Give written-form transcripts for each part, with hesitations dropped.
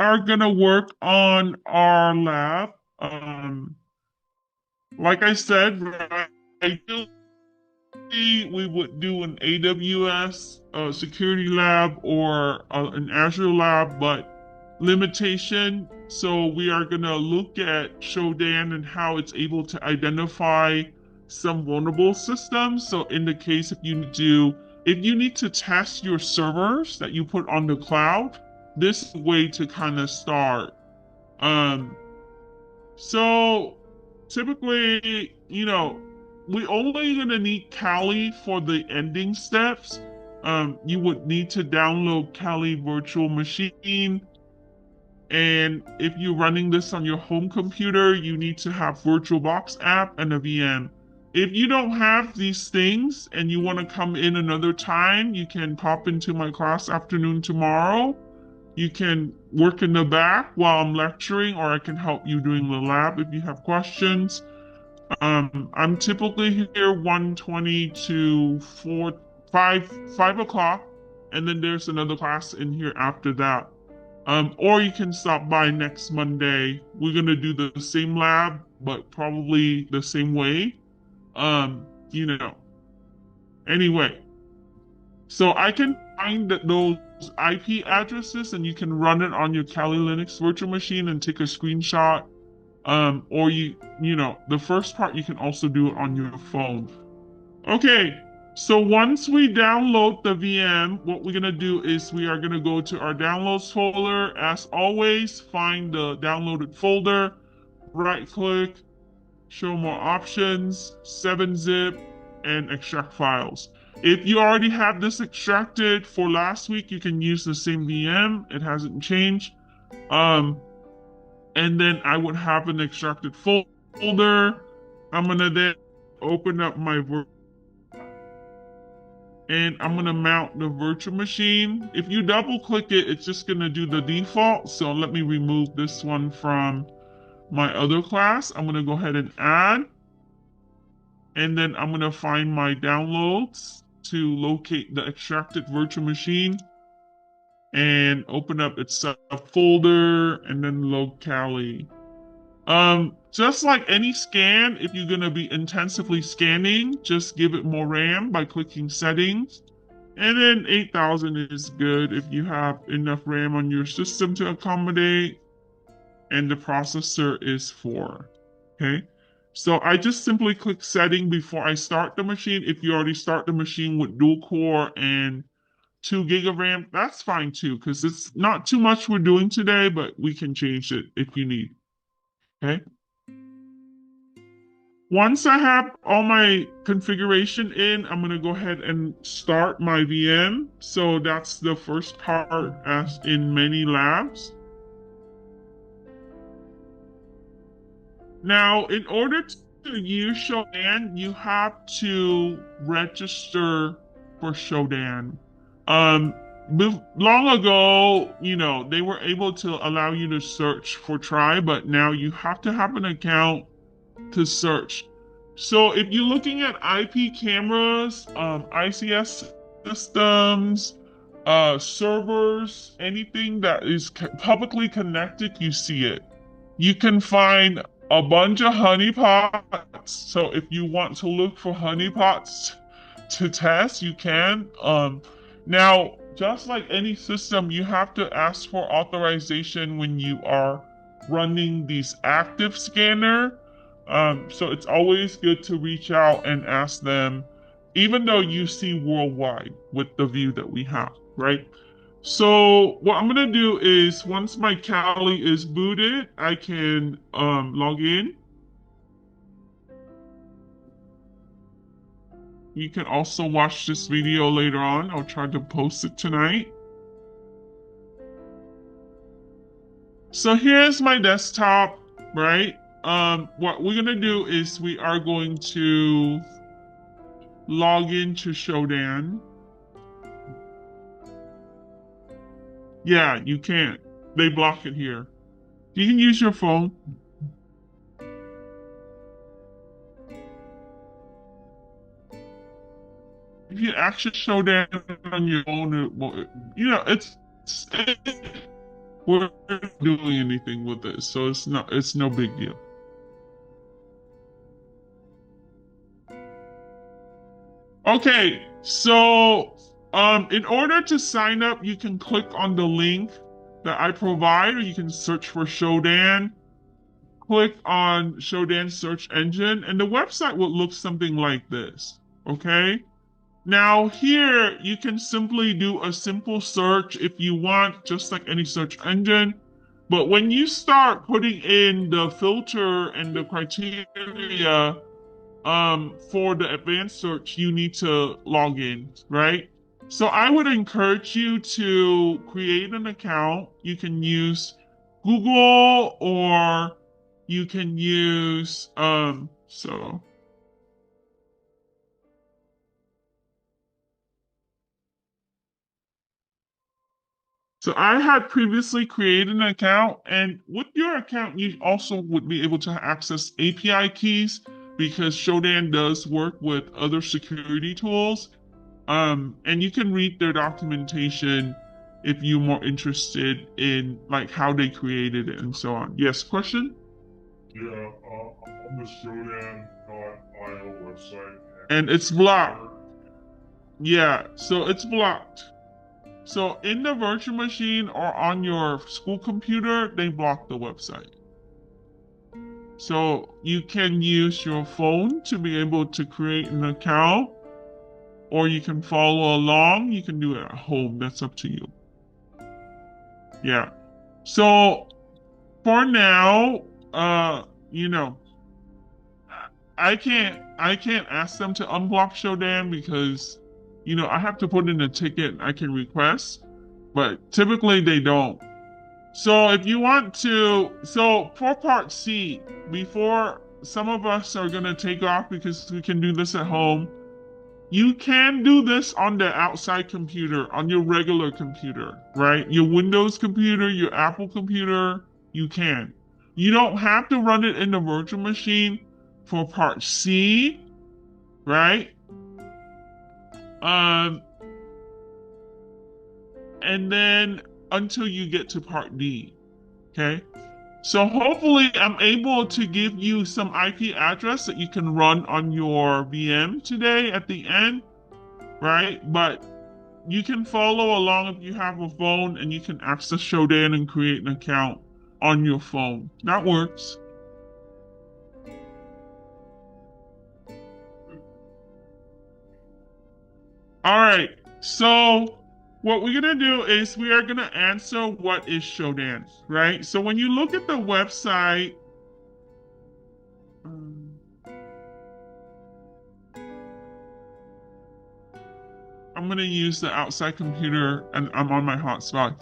are gonna work on our lab. Like I said, right, ideally we would do an AWS security lab or an Azure lab, but limitation. So we are gonna look at Shodan and how it's able to identify some vulnerable systems. So in the case if you need to test your servers that you put on the cloud, this is a way to kind of start. Um, so typically, we only gonna need Kali for the ending steps. You would need to download Kali Virtual Machine, and if you're running this on your home computer, you need to have VirtualBox app and a VM. If you don't have these things and you want to come in another time, you can pop into my class afternoon tomorrow. You can work in the back while I'm lecturing, or I can help you doing the lab if you have questions. I'm typically here 1:20 to 5 o'clock, and then there's another class in here after that. Or you can stop by next Monday. We're gonna do the same lab, but probably the same way. Um, you know. Anyway, so I can find those IP addresses, and you can run it on your Kali Linux virtual machine and take a screenshot. Or the first part you can also do it on your phone. Okay, so once we download the VM, what we're gonna do is we are gonna go to our downloads folder. As always, find the downloaded folder, right click, show more options, 7-zip, and extract files. If you already have this extracted for last week, you can use the same VM. It hasn't changed. Um, and then I would have an extracted folder. I'm gonna then open up my and I'm gonna mount the virtual machine. If you double click it, it's just gonna do the default. So let me remove this one from my other class. I'm gonna go ahead and add, and then I'm gonna find my downloads to locate the extracted virtual machine and open up its subfolder and then locally. Just like any scan, if you're gonna be intensively scanning, just give it more RAM by clicking settings. And then 8000 is good if you have enough RAM on your system to accommodate, and the processor is 4. Okay. So I just simply click setting before I start the machine. If you already start the machine with dual core and 2 gig of RAM, that's fine too, because it's not too much we're doing today, but we can change it if you need. Okay. Once I have all my configuration in, I'm going to go ahead and start my VM. So that's the first part, as in many labs. Now, in order to use Shodan, you have to register for Shodan. Um, Long ago, they were able to allow you to search for try, but now you have to have an account to search. So if you're looking at IP cameras, ICS systems, servers, anything that is publicly connected, you see it. You can find a bunch of honeypots. So if you want to look for honeypots to test, you can. Now, just like any system, you have to ask for authorization when you are running these active scanner. So it's always good to reach out and ask them, even though you see worldwide with the view that we have, right? So what I'm gonna do is once my Kali is booted, I can log in. You can also watch this video later on. I'll try to post it tonight. So here's my desktop, right? What we're gonna do is we are going to log into Shodan. Yeah, you can't. They block it here. You can use your phone. If you actually Shodan on your phone, it's we're not doing anything with this, so it's no big deal. Okay, so in order to sign up, you can click on the link that I provide, or you can search for Shodan. Click on Shodan search engine, and the website will look something like this. Okay. Now here you can simply do a simple search if you want, just like any search engine. But when you start putting in the filter and the criteria for the advanced search, you need to log in, right? So I would encourage you to create an account. You can use Google or you can use so I had previously created an account, and with your account, you also would be able to access API keys because Shodan does work with other security tools. And you can read their documentation if you're more interested in like how they created it and so on. Yes, question? Yeah, on the Shodan.io website. And it's blocked. Yeah, so it's blocked. So in the virtual machine or on your school computer, they block the website. So you can use your phone to be able to create an account, or you can follow along. You can do it at home. That's up to you. Yeah. So for now, you know, I can't ask them to unblock Shodan because, I have to put in a ticket I can request, but typically they don't. So if you want to, so for part C, before some of us are gonna take off because we can do this at home, you can do this on the outside computer, on your regular computer, right? Your Windows computer, your Apple computer, you can. You don't have to run it in the virtual machine for part C, right? Um, and then until you get to part D, okay? So hopefully I'm able to give you some IP address that you can run on your VM today at the end, right? But you can follow along if you have a phone and you can access Shodan and create an account on your phone. That works. All right. So what we're going to do is we are going to answer what is Shodan, right? So when you look at the website, I'm going to use the outside computer and I'm on my hotspot.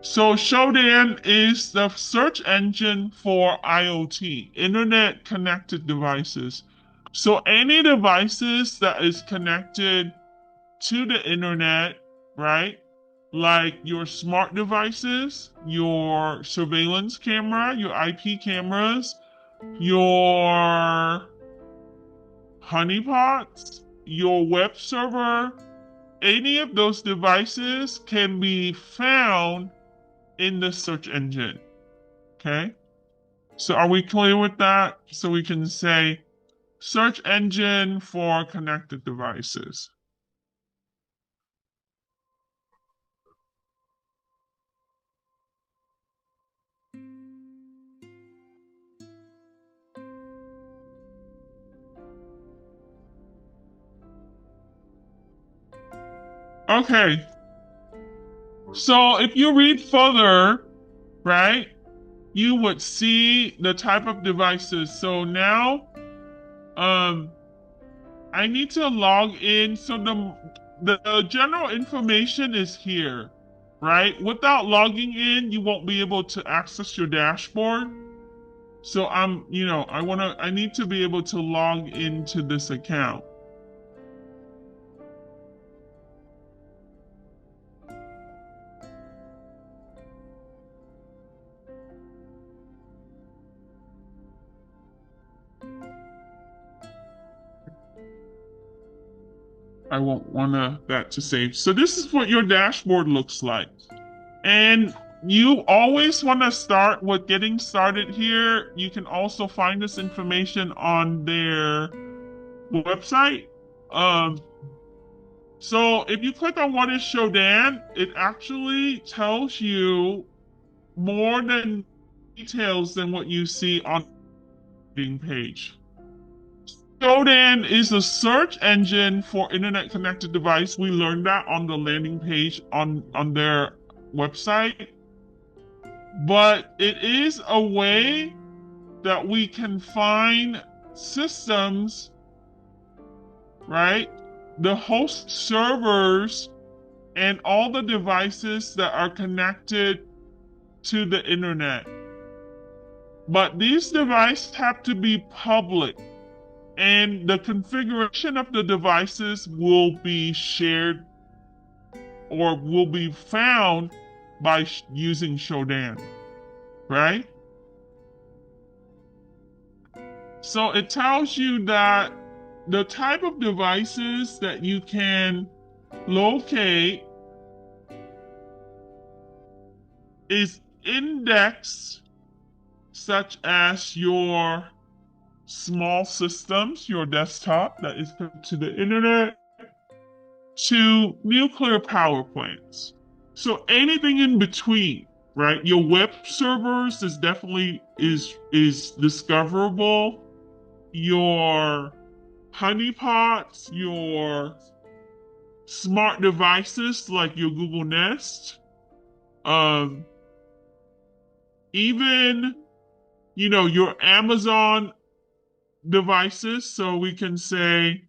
So Shodan is the search engine for IoT, internet connected devices. So any devices that is connected to the internet, right? Like your smart devices, your surveillance camera, your IP cameras, your honeypots, your web server, any of those devices can be found in the search engine. Okay? So are we clear with that? So we can say search engine for connected devices. Okay. So if you read further, right, you would see the type of devices. So now, I need to log in. So the general information is here, right? Without logging in, you won't be able to access your dashboard. So I need to be able to log into this account. I won't want that to save. So this is what your dashboard looks like. And you always want to start with getting started here. You can also find this information on their website. Um, so if you click on what is Shodan, it actually tells you more than details than what you see on the landing page. Shodan is a search engine for internet connected device. We learned that on the landing page on their website. But it is a way that we can find systems, right? The host servers and all the devices that are connected to the internet. But these devices have to be public, and the configuration of the devices will be shared or will be found by using Shodan, right? So it tells you that the type of devices that you can locate is indexed, such as your small systems, your desktop that is connected to the internet, to nuclear power plants. So anything in between, right? Your web servers is definitely is discoverable. Your honeypots, your smart devices like your Google Nest, um, even your Amazon devices. So we can say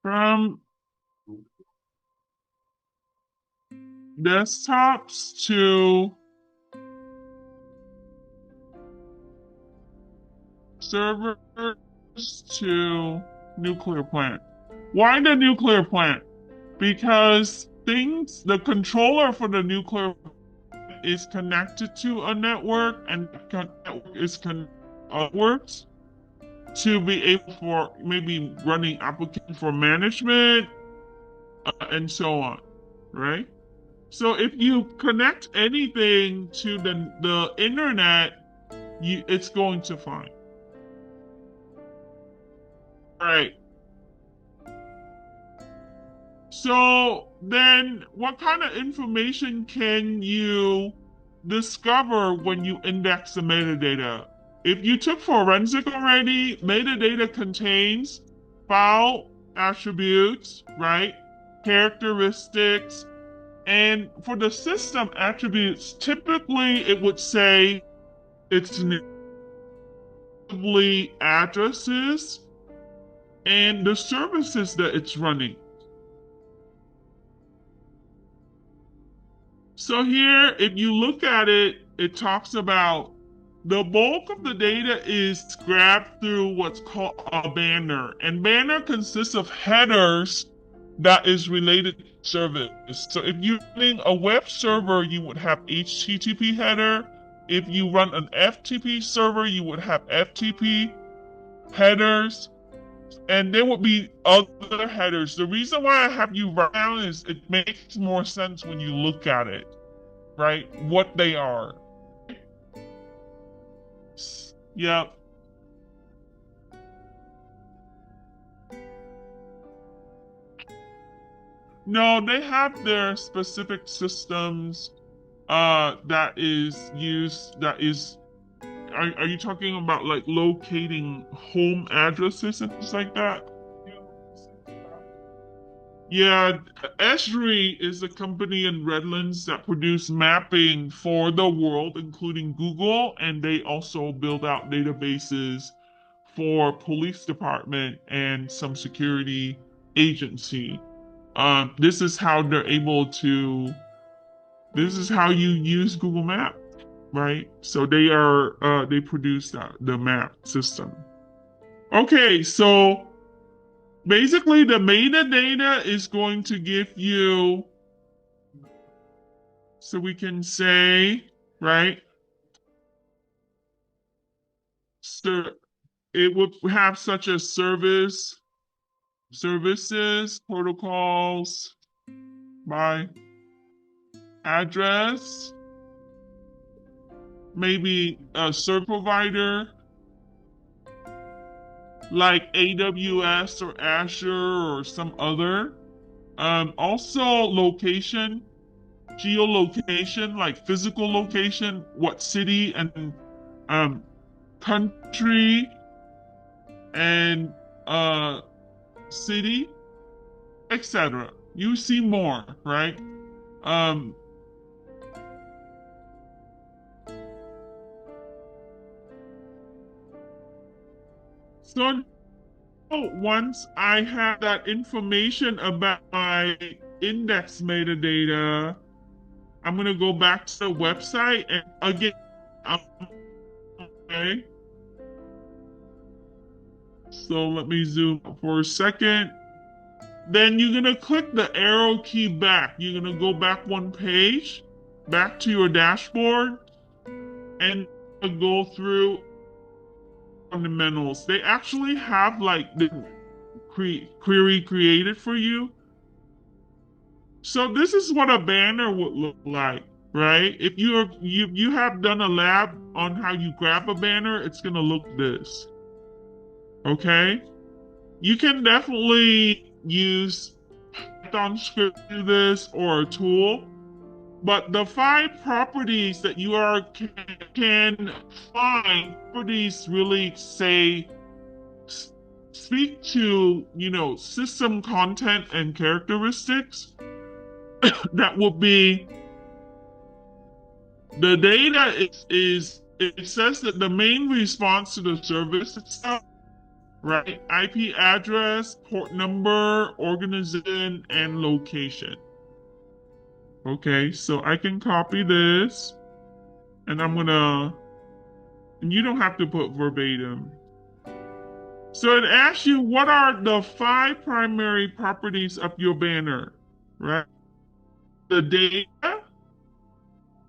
from desktops to servers to nuclear plant. Why the nuclear plant? Because the controller for the nuclear is connected to a network, and the network is works to be able for maybe running application for management and so on, right? So if you connect anything to the internet, it's going to find. All right. So then what kind of information can you discover when you index the metadata? If you took forensic already, metadata contains file attributes, right? Characteristics. And for the system attributes, typically it would say it's addresses and the services that it's running. So here, if you look at it, it talks about the bulk of the data is grabbed through what's called a banner. And banner consists of headers that is related to service. So if you're running a web server, you would have HTTP header. If you run an FTP server, you would have FTP headers. And there would be other headers. The reason why I have you write down is it makes more sense when you look at it, right? What they are. Yep. No, they have their specific systems that is used that is are you talking about like locating home addresses and things like that? Yeah, Esri is a company in Redlands that produce mapping for the world, including Google, and they also build out databases for police department and some security agency. This is how they're able to. This is how you use Google Map, right? So they produce the map system. Okay, so basically the metadata is going to give you, so we can say, right? So it would have such as services, protocols, by address, maybe a service provider like AWS or Azure or some other. Also, location, geolocation, like physical location, what city and um, country and city, etc. You see more, right? Um, so once I have that information about my index metadata, I'm going to go back to the website and again, okay. So let me zoom up for a second. Then you're going to click the arrow key back. You're going to go back one page, back to your dashboard, and go through fundamentals. They actually have like the query created for you. So this is what a banner would look like, right? If you have done a lab on how you grab a banner, it's gonna look this. Okay? You can definitely use Python script to do this or a tool, but the 5 properties that you can find, properties really say speak to, system content and characteristics. That would be the data is it says that the main response to the service itself, right? IP address, port number, organization, and location. Okay, so I can copy this and and you don't have to put verbatim. So it asks you what are the 5 primary properties of your banner, right? The data,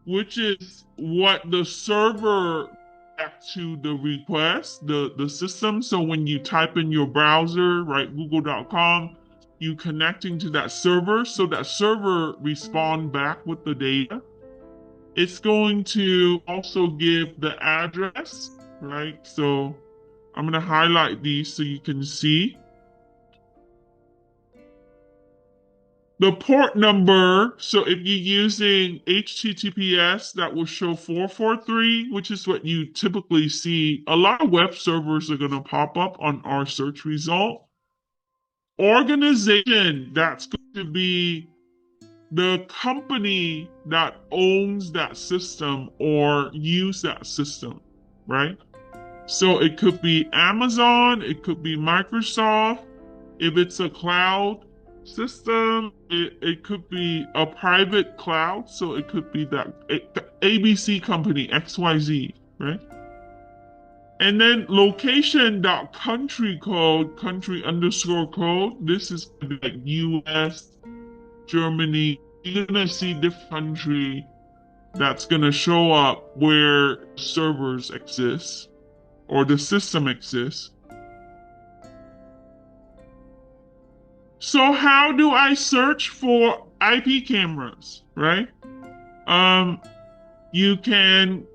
which is what the server back to the request, the system. So when you type in your browser, right, google.com, you connecting to that server, so that server respond back with the data. It's going to also give the address, right? So I'm going to highlight these so you can see. The port number, so if you're using HTTPS, that will show 443, which is what you typically see. A lot of web servers are going to pop up on our search result. Organization, that's going to be the company that owns that system or use that system, right? So it could be Amazon, it could be Microsoft. If it's a cloud system, it could be a private cloud, so it could be that ABC company, XYZ, right? And then location.country code, country_code. This is like US, Germany. You're gonna see different country that's gonna show up where servers exist or the system exists. So how do I search for IP cameras, right? You can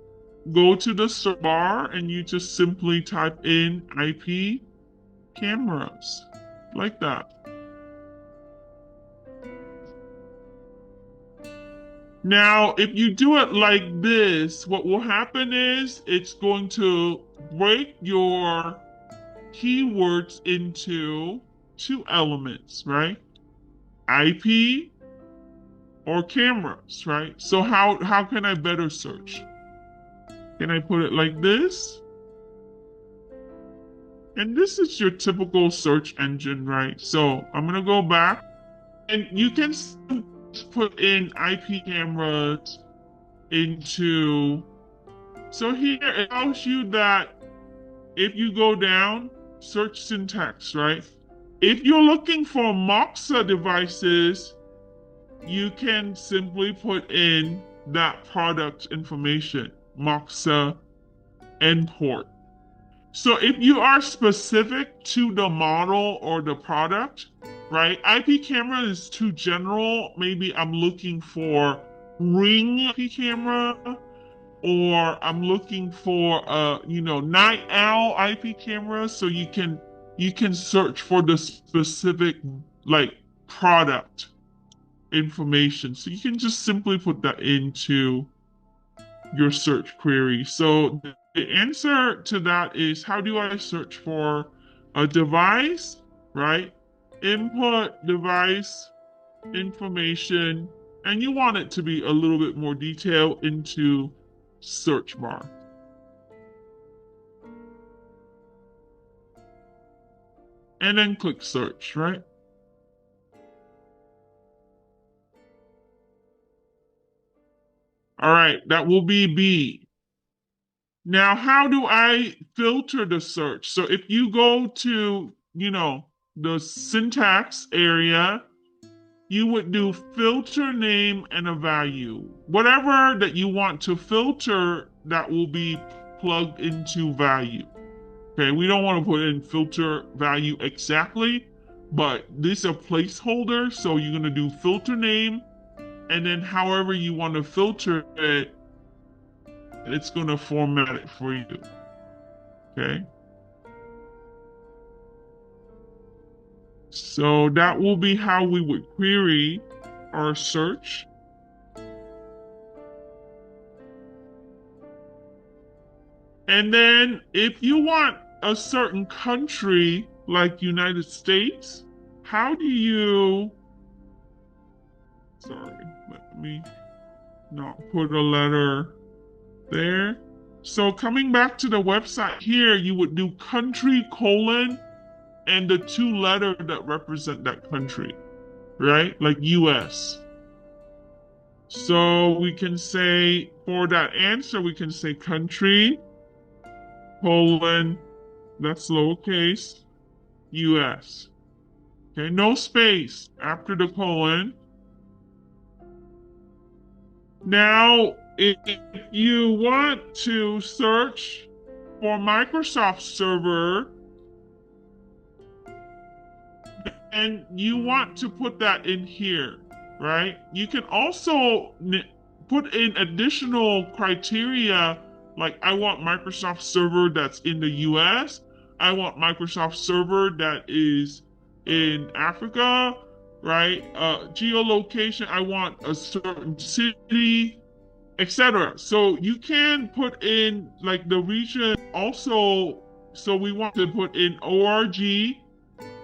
go to the search bar and you just simply type in IP cameras, like that. Now, if you do it like this, what will happen is it's going to break your keywords into 2 elements, right? IP or cameras, right? So how can I better search? Can I put it like this? And this is your typical search engine, right? So I'm gonna go back and you can put in IP cameras into, so here it tells you that if you go down, search syntax, right? If you're looking for Moxa devices, you can simply put in that product information, Moxa and port. So if you are specific to the model or the product, right? IP camera is too general. Maybe I'm looking for Ring IP camera, or I'm looking for night owl IP camera, so you can search for the specific like product information. So you can just simply put that into your search query. So the answer to that is, how do I search for a device, right? Input device information, and you want it to be a little bit more detailed into search bar. And then click search, right? All right, that will be B. Now, how do I filter the search? So if you go to, the syntax area, you would do filter name and a value. Whatever that you want to filter, that will be plugged into value. Okay, we don't want to put in filter value exactly, but this is a placeholder. So you're going to do filter name, and then however you want to filter it, it's going to format it for you. Okay. So that will be how we would query our search. And then if you want a certain country like United States, how do you, sorry, let me not put a letter there. So coming back to the website here, you would do country colon and the two letters that represent that country, right? Like US. So we can say, for that answer, we can say country colon, that's lowercase, US. Okay, no space after the colon. Now, if you want to search for Microsoft Server, and you want to put that in here, right? You can also put in additional criteria, like I want Microsoft Server that's in the US. I want Microsoft Server that is in Africa, right? Geolocation, I want a certain city, etc. So you can put in like the region also. So we want to put in org,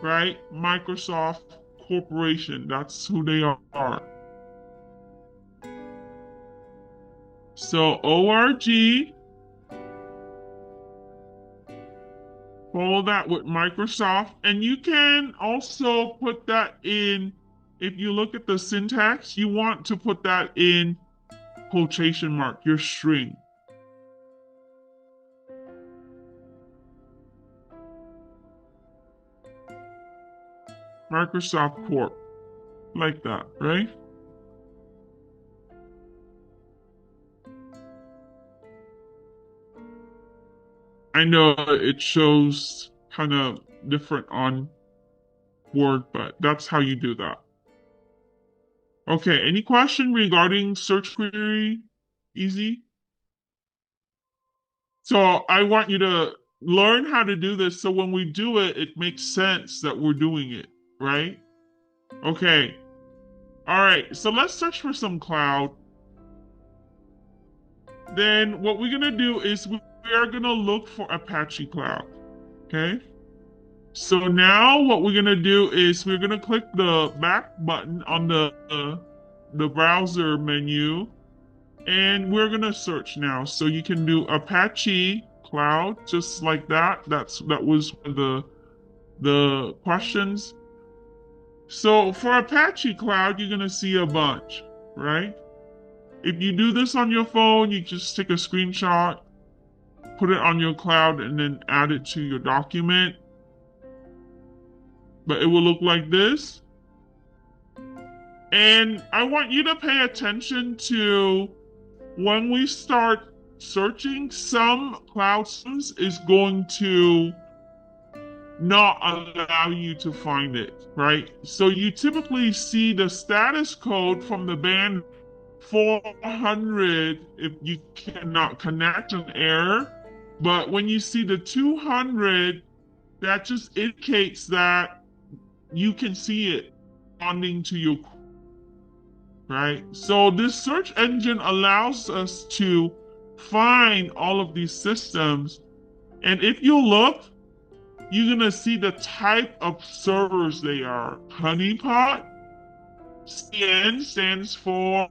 right? Microsoft Corporation, that's who they are. So org, follow that with Microsoft, and you can also put that in, if you look at the syntax, you want to put that in quotation mark, your string. Microsoft Corp, like that, right? I know it shows kind of different on Word, but that's how you do that. Okay, any question regarding search query? Easy? So I want you to learn how to do this so when we do it, it makes sense that we're doing it, right? Okay. All right, so let's search for some cloud. Then what we're going to do is we are going to look for Apache Cloud, okay? So now what we're going to do is we're going to click the back button on the browser menu, and we're going to search now. So you can do Apache Cloud just like that. That was the questions. So for Apache Cloud, you're going to see a bunch, right? If you do this on your phone, you just take a screenshot, put it on your cloud, and then add it to your document. But it will look like this. And I want you to pay attention to when we start searching, some cloud systems is going to not allow you to find it, right? So you typically see the status code from the band 400 if you cannot connect an error. But when you see the 200, that just indicates that you can see it responding to your, right? So this search engine allows us to find all of these systems. And if you look, you're going to see the type of servers they are. Honeypot, CN stands for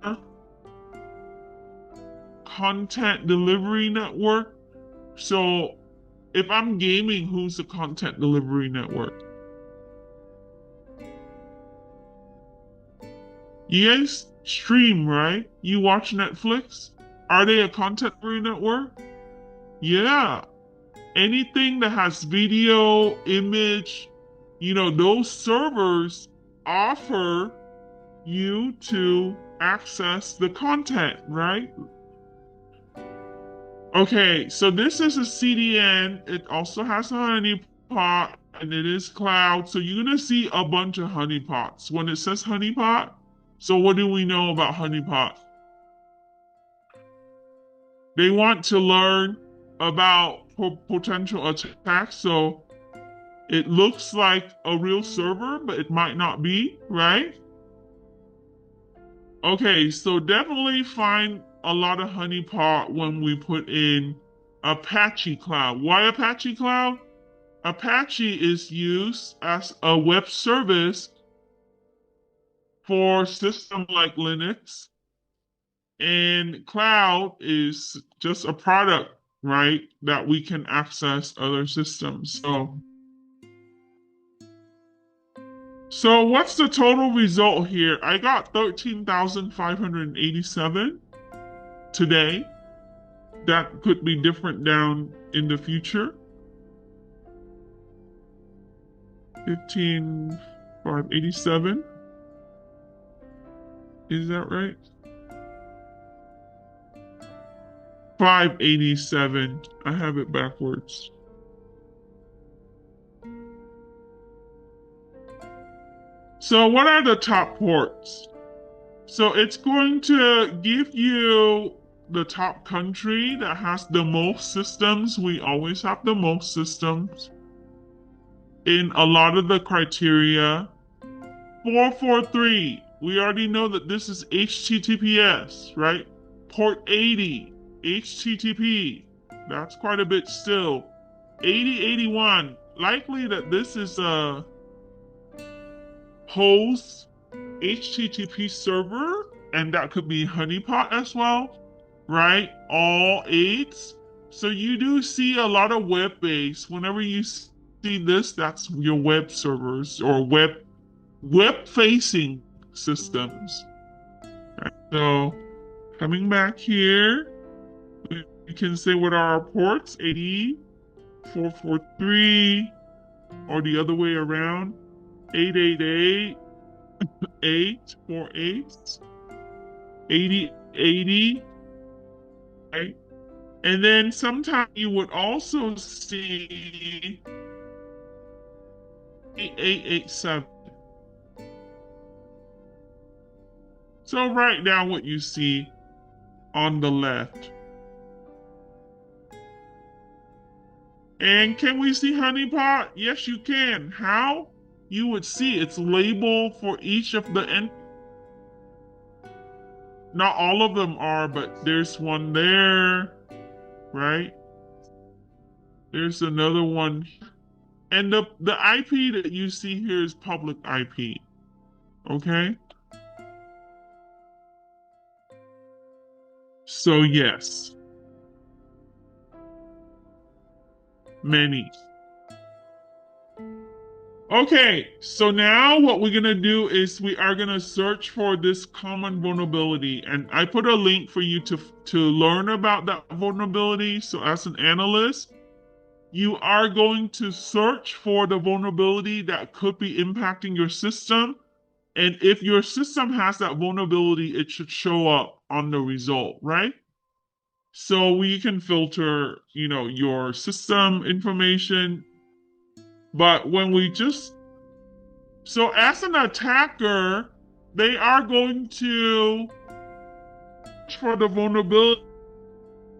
Content Delivery Network. So if I'm gaming, who's the content delivery network? You guys stream, right? You watch Netflix? Are they a content delivery network? Yeah. Anything that has video, image, those servers offer you to access the content, right? Okay, so this is a CDN. It also has a honeypot and it is cloud. So you're going to see a bunch of honeypots. When it says honeypot, so what do we know about honeypot? They want to learn about potential attacks. So it looks like a real server, but it might not be, right? Okay, so definitely find a lot of honeypot when we put in Apache Cloud. Why Apache Cloud? Apache is used as a web service for systems like Linux, and cloud is just a product, right, that we can access other systems. So what's the total result here? I got 13,587 today. That could be different down in the future. 15,587. Is that right? 587. I have it backwards. So what are the top ports? So it's going to give you the top country that has the most systems. We always have the most systems in a lot of the criteria. 443, we already know that this is HTTPS, right? Port 80, HTTP, that's quite a bit still. 8081, likely that this is a host HTTP server, and that could be honeypot as well, right? All 8s. So you do see a lot of web-based. Whenever you see this, that's your web servers or web-facing systems. Right? So coming back here, we can say what are our ports: 80, 443, or the other way around, 888, 848, 8080, right? And then sometimes you would also see 8887. So write down what you see on the left. And can we see honeypot? Yes, you can. How? You would see it's labeled for each of the not all of them are, but there's one there, right? There's another one. And the IP that you see here is public IP. Okay? So yes. Many. Okay, so now what we're gonna do is we are gonna search for this common vulnerability, and I put a link for you to learn about that vulnerability. So as an analyst, you are going to search for the vulnerability that could be impacting your system, and if your system has that vulnerability, it should show up on the result, right? So we can filter, your system information. But when so as an attacker, they are going to for the vulnerability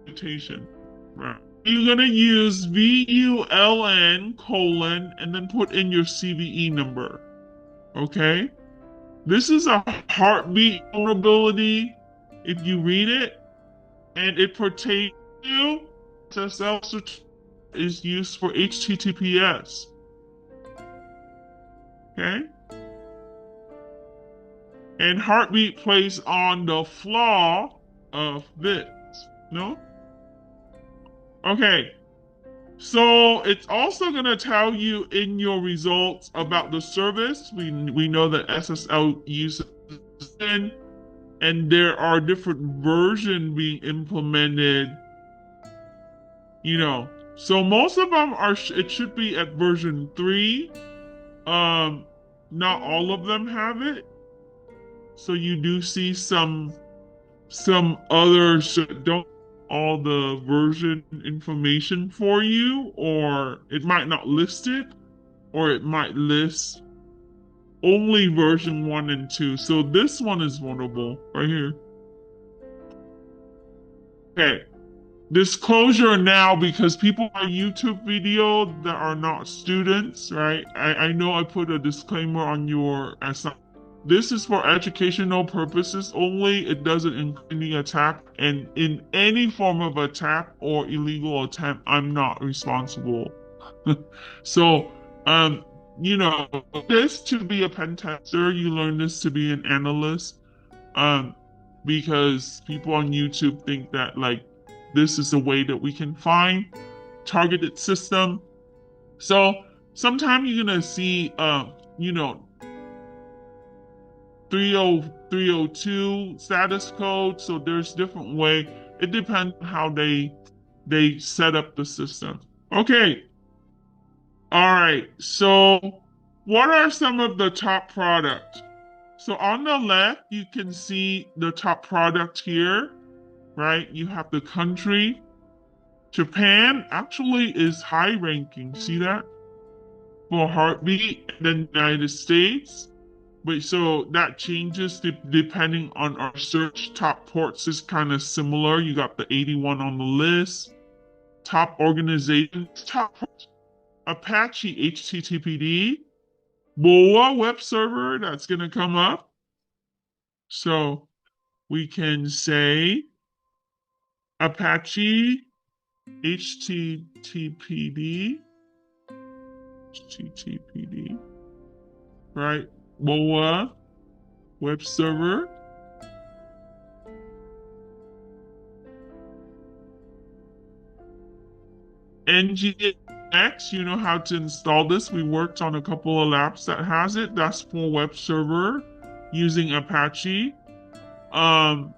mutation. Right. You're gonna use VULN colon and then put in your CVE number. Okay? This is a heartbeat vulnerability if you read it, and it pertains to SSL is used for HTTPS. Okay? And heartbeat plays on the flaw of this. No? Okay. So it's also going to tell you in your results about the service. We know that SSL uses it, and there are different versions being implemented. So most of them are. It should be at version 3. Not all of them have it. So you do see some others that don't all the version information for you, or it might not list it, or it might list only version 1 and 2. So this one is vulnerable right here. Okay. Disclosure now, because people on YouTube video that are not students, right? I know I put a disclaimer on your assignment. This is for educational purposes only. It doesn't include any attack, and in any form of attack or illegal attempt, I'm not responsible. So, this to be a pen tester, you learn this to be an analyst, because people on YouTube think that this is a way that we can find targeted system. So sometimes you're gonna see, 302 status code. So there's different way. It depends on how they set up the system. Okay. All right. So what are some of the top products? So on the left, you can see the top product here, right? You have the country. Japan actually is high ranking. See that? For heartbeat. And then United States. But so that changes depending on our search. Top ports is kind of similar. You got the 81 on the list. Top organizations, top ports. Apache HTTPD. BOA web server, that's going to come up. So we can say Apache HTTPD, right? BOA web server. NGX, you know how to install this. We worked on a couple of labs that has it. That's for web server using Apache. And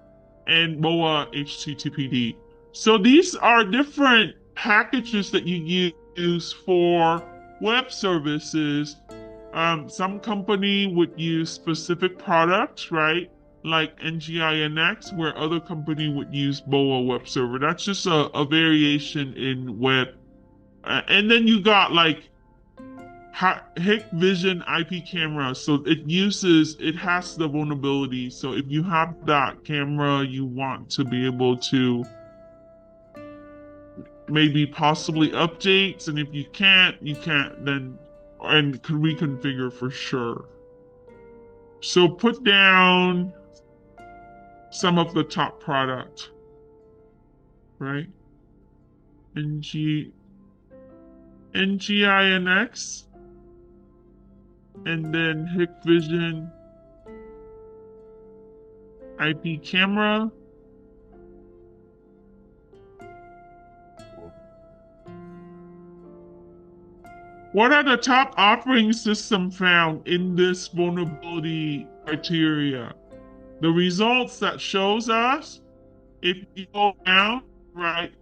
BOA HTTPD. So these are different packages that you use for web services. Some company would use specific products, right? Like NGINX, where other company would use BOA web server. That's just a variation in web. And then you got Hikvision IP camera. So it has the vulnerability. So if you have that camera, you want to be able to maybe possibly updates. And if you can't then and reconfigure for sure. So put down some of the top product, right? NGINX, and then Hikvision IP camera. What are the top operating system found in this vulnerability criteria? The results that shows us, if you go down, right?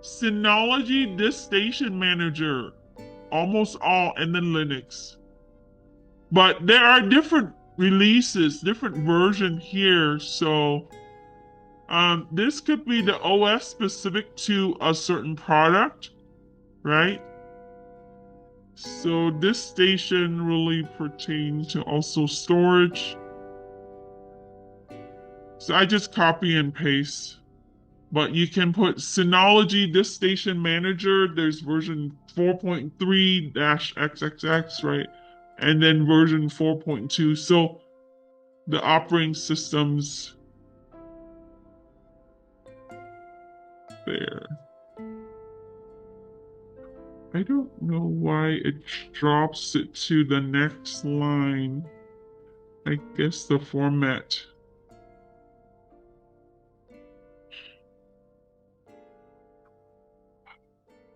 Synology Disk Station Manager, almost all, and then Linux. But there are different releases, different version here. So this could be the OS specific to a certain product, right? So this station really pertains to also storage. So I just copy and paste. But you can put Synology Disk Station Manager. There's version 4.3-XXX, right? And then version 4.2. So the operating systems there. I don't know why it drops it to the next line. I guess the format.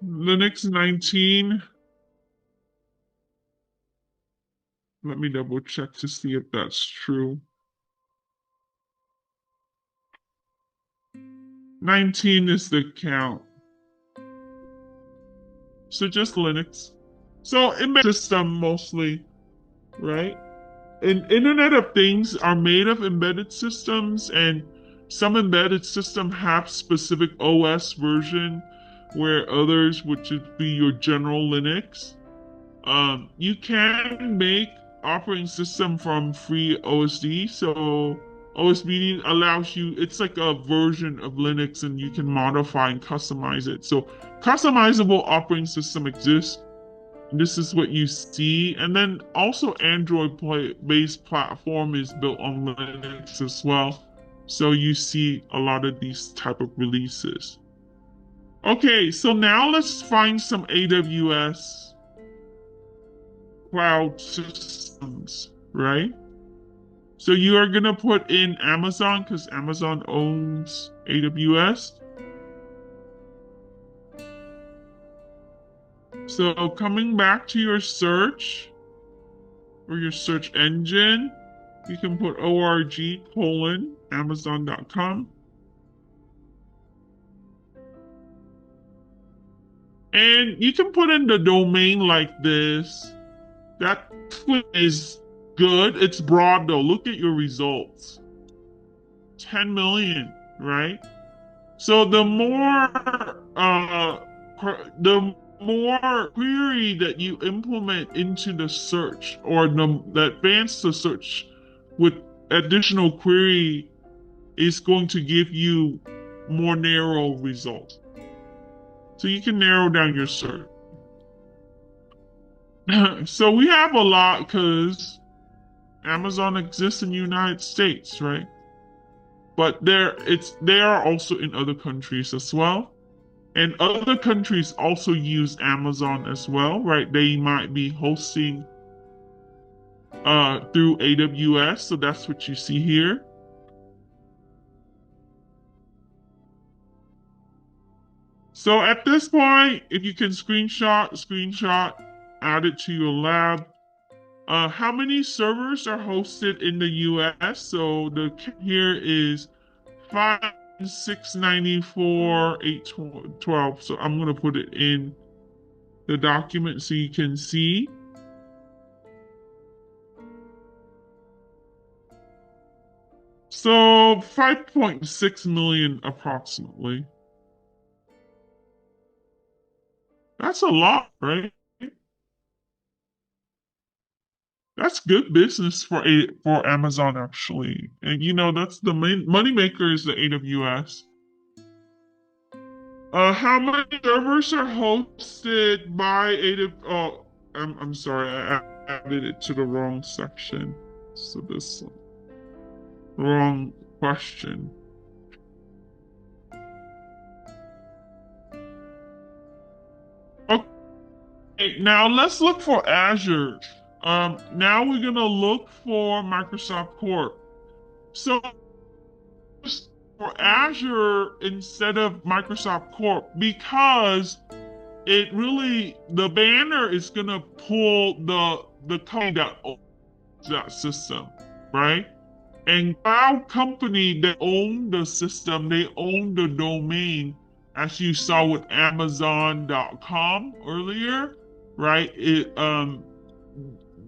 Linux 19. Let me double check to see if that's true. 19 is the count. So just Linux. So embedded system mostly, right? And Internet of Things are made of embedded systems, and some embedded system have specific OS version, where others, which would be your general Linux. You can make operating system from free OSD. So OSD allows you, it's like a version of Linux, and you can modify and customize it. So customizable operating system exists. This is what you see. And then also Android based platform is built on Linux as well. So you see a lot of these type of releases. Okay, so now let's find some AWS cloud systems, right? So you are going to put in Amazon because Amazon owns AWS. So coming back to your search or your search engine, you can put org:amazon.com. And you can put in the domain like this. That is good. It's broad though. Look at your results. 10 million, right? So the more query that you implement into the search, or the advance the search with additional query, is going to give you more narrow results. So you can narrow down your search. So we have a lot because Amazon exists in the United States, right? But they are also in other countries as well. And other countries also use Amazon as well, right? They might be hosting through AWS, so that's what you see here. So at this point, if you can screenshot, add it to your lab. How many servers are hosted in the US? So the here is 5,694,812. So I'm gonna put it in the document so you can see. So 5.6 million approximately. That's a lot, right? That's good business for Amazon actually. And that's the main money maker is the AWS. How many servers are hosted by AWS? Oh, I'm sorry, I added it to the wrong section. So this wrong question. Okay, now let's look for Azure. Now we're gonna look for Microsoft Corp. So for Azure instead of Microsoft Corp, because the banner is gonna pull the company that owns that system, right? And cloud company that own the system, they own the domain, as you saw with Amazon.com earlier, right?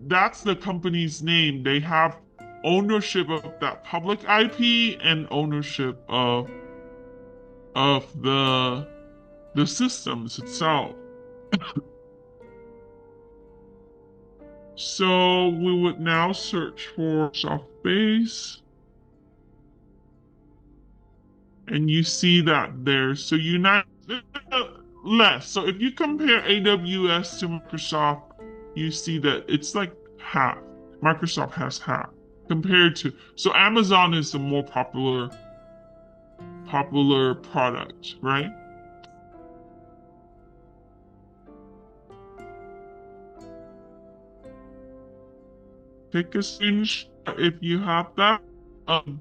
That's the company's name. They have ownership of that public IP and ownership of the systems itself. So we would now search for soft base. And you see that there. So you're not less. So if you compare AWS to Microsoft, you see that it's like half. Microsoft has half compared to. So Amazon is the more popular product, right? Take a screenshot if you have that. Um,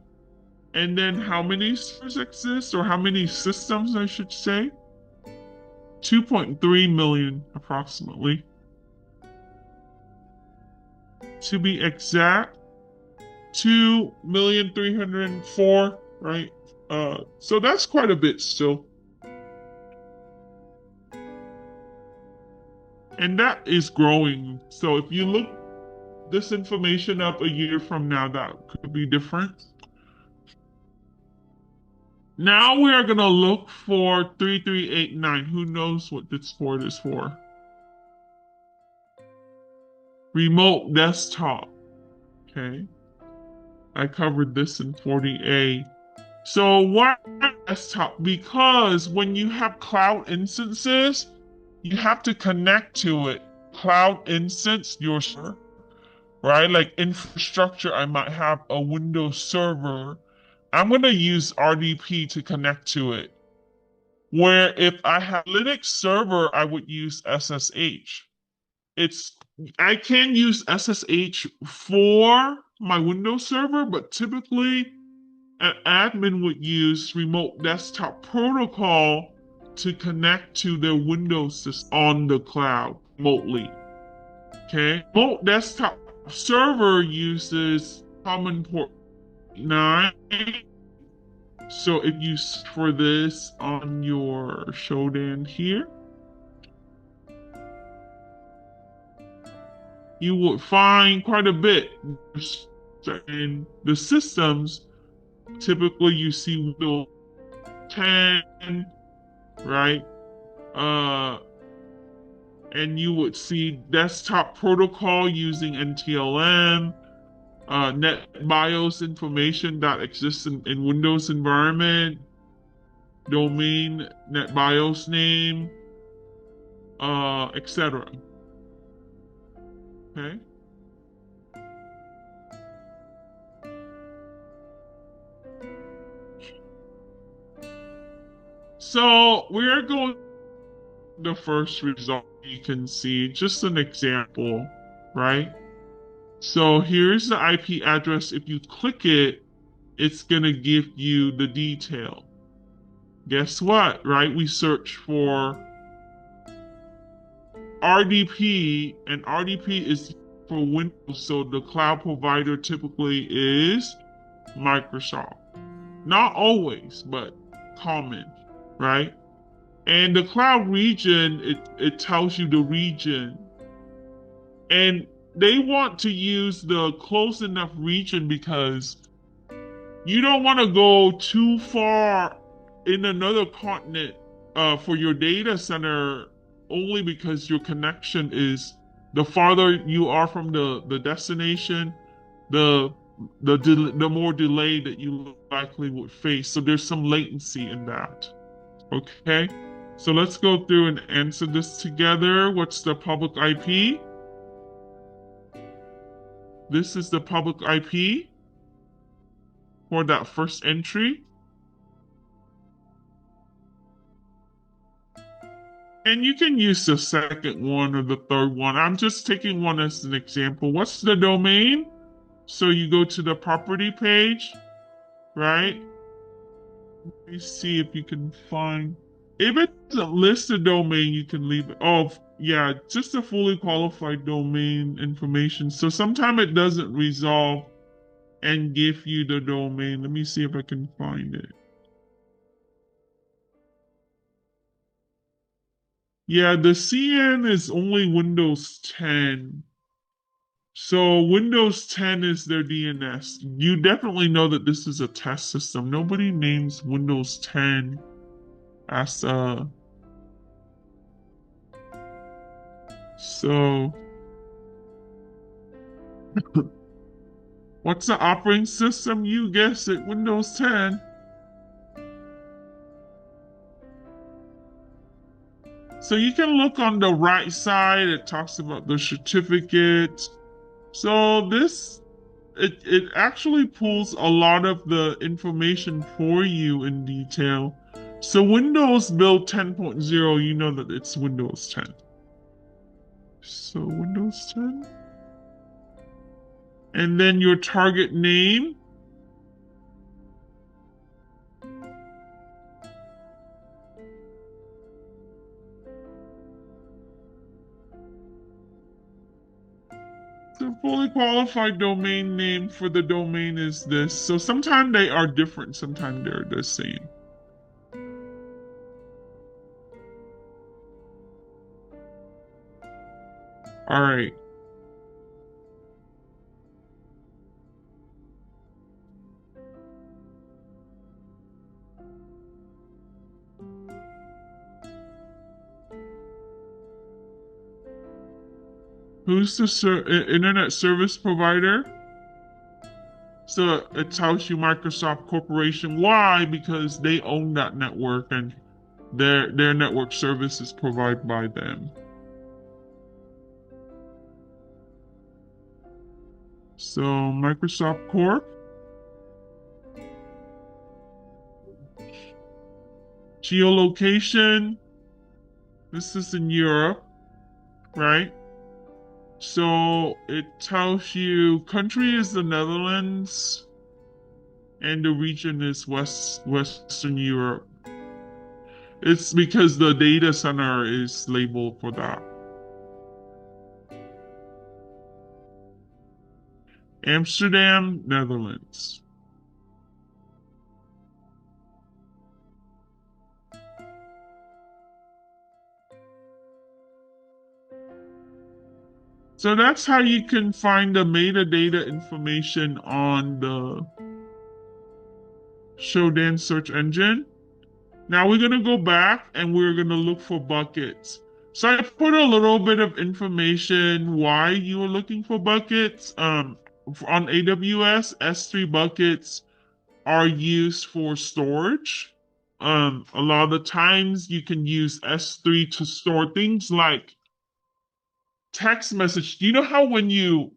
and then how many servers exist, or how many systems, I should say? 2.3 million approximately. To be exact, 2,304,000, right? So that's quite a bit still. And that is growing. So if you look this information up a year from now, that could be different. Now we are going to look for 3389. Who knows what this port is for? Remote desktop. Okay. I covered this in 40A. So why desktop? Because when you have cloud instances, you have to connect to it. Cloud instance, your server, right? Like infrastructure, I might have a Windows server. I'm going to use RDP to connect to it. Where if I have Linux server, I would use SSH. It's I can use SSH for my Windows server, but typically an admin would use remote desktop protocol to connect to their Windows system on the cloud remotely. Okay. Remote desktop server uses common port 9. So if you search for this on your Shodan here, you would find quite a bit. In the systems, typically you see Windows 10, right? And you would see desktop protocol using NTLM, NetBIOS information that exists in Windows environment, domain, NetBIOS name, etc. Okay. So we're going to the first result. You can see just an example, right? So here's the IP address. If you click it, it's going to give you the detail. Guess what, right? We search for RDP, and RDP is for Windows, so the cloud provider typically is Microsoft. Not always, but common, right? And the cloud region, it tells you the region. And they want to use the close enough region because you don't want to go too far in another continent for your data center, only because your connection is the farther you are from the destination, the the more delay that you likely would face. So there's some latency in that. Okay, so let's go through and answer this together. What's the public IP? This is the public IP for that first entry. And you can use the second one or the third one. I'm just taking one as an example. What's the domain? So you go to the property page, right? Let me see if you can find. If it doesn't list the domain, you can leave it. Oh, yeah, just a fully qualified domain information. So sometimes it doesn't resolve and give you the domain. Let me see if I can find it. Yeah, the CN is only Windows 10. So Windows 10 is their DNS. You definitely know that this is a test system. Nobody names Windows 10 as a... So... What's the operating system? You guessed it, Windows 10. So you can look on the right side. It talks about the certificate. So it actually pulls a lot of the information for you in detail. So Windows Build 10.0, you know that it's Windows 10. So Windows 10. And then your target name. The fully qualified domain name for the domain is this. So sometimes they are different, sometimes they're the same. All right. Who's the internet service provider? So it tells you Microsoft Corporation. Why? Because they own that network and their network service is provided by them. So Microsoft Corp. Geolocation. This is in Europe, right? So it tells you country is the Netherlands and the region is Western Europe. It's because the data center is labeled for that. Amsterdam, Netherlands. So that's how you can find the metadata information on the Shodan search engine. Now we're going to go back and we're going to look for buckets. So I put a little bit of information why you were looking for buckets. On AWS, S3 buckets are used for storage. A lot of the times you can use S3 to store things like text message. Do you know how when you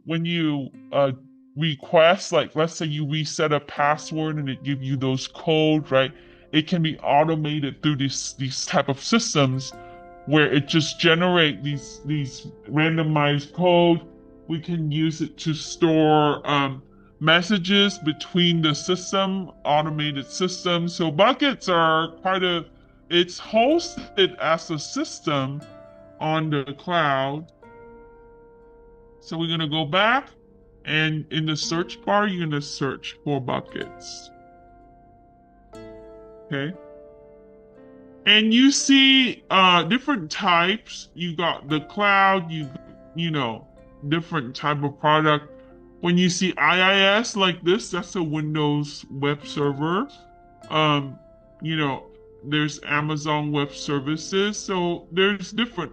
request, like let's say you reset a password and it give you those codes, right? It can be automated through these type of systems where it just generate these randomized code. We can use it to store messages between the system, automated systems. So buckets are it's hosted as a system on the cloud. So we're going to go back and in the search bar, you're going to search for buckets. Okay. And you see different types. You got the cloud, you know, different type of product. When you see IIS like this, that's a Windows web server. Um, you know, there's Amazon Web Services. So there's different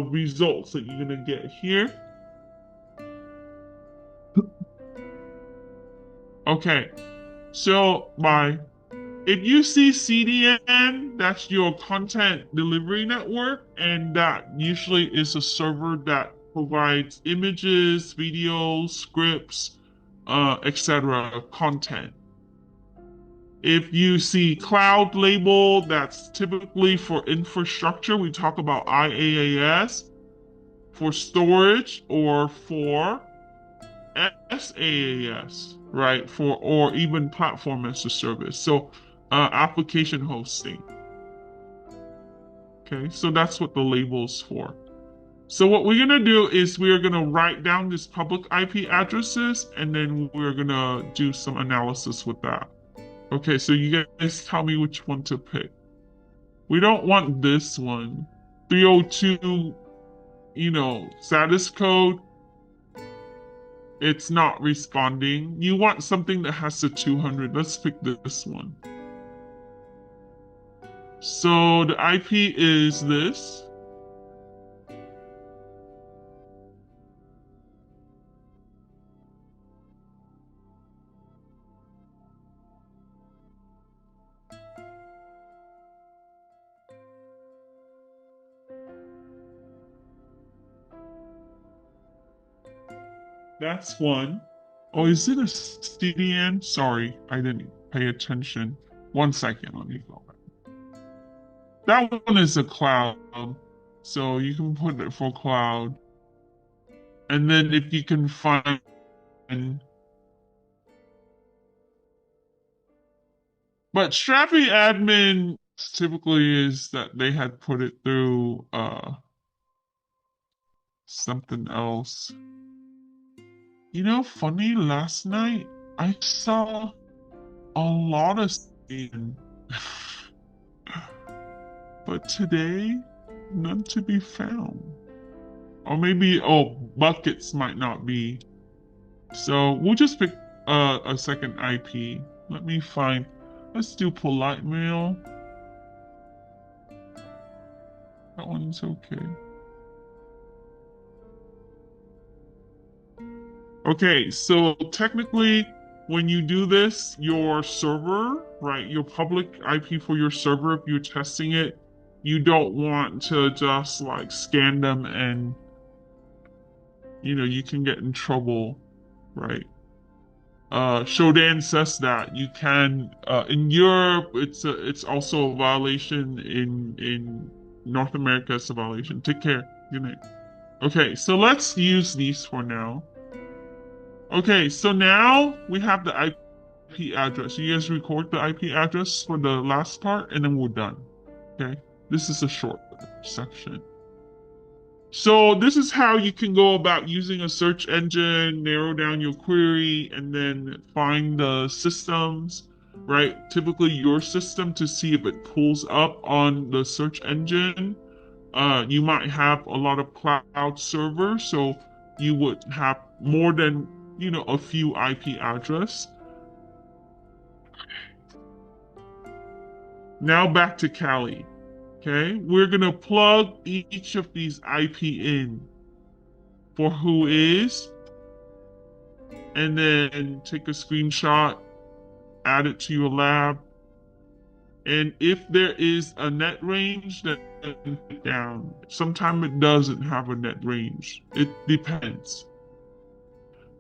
results that you're gonna get here. Okay, so if you see CDN, that's your content delivery network, and that usually is a server that provides images, videos, scripts, etc. content. If you see cloud label, that's typically for infrastructure. We talk about IaaS for storage or for SaaS, right? Or even platform as a service. So application hosting. Okay, so that's what the label's for. So what we're gonna do is we're gonna write down these public IP addresses and then we're gonna do some analysis with that. Okay, so you guys tell me which one to pick. We don't want this one. 302, status code. It's not responding. You want something that has the 200. Let's pick this one. So the IP is this. That's one. Oh, is it a CDN? Sorry, I didn't pay attention. 1 second, let me go back. That one is a cloud. So you can put it for cloud. And then if you can find, but Strapi admin typically is that they had put it through something else. You know, funny, last night I saw a lot of sand, but today none to be found. Or maybe, oh, buckets might not be. So we'll just pick a second IP. Let me find, let's do polite mail. That one's okay. Okay, so technically, when you do this, your server, right, your public IP for your server, if you're testing it, you don't want to just like scan them and, you can get in trouble, right? Shodan says that you can, in Europe, it's also a violation. In North America, it's a violation. Take care. Good night. Okay, so let's use these for now. Okay, so now we have the IP address. You guys record the IP address for the last part, and then we're done. Okay, this is a short section. So this is how you can go about using a search engine, narrow down your query, and then find the systems, right? Typically your system to see if it pulls up on the search engine. You might have a lot of cloud servers, so you would have more than, a few IP address. Now back to Kali. Okay, we're gonna plug each of these IP in for who is, and then take a screenshot, add it to your lab, and if there is a net range, then put it down. Sometimes it doesn't have a net range. It depends.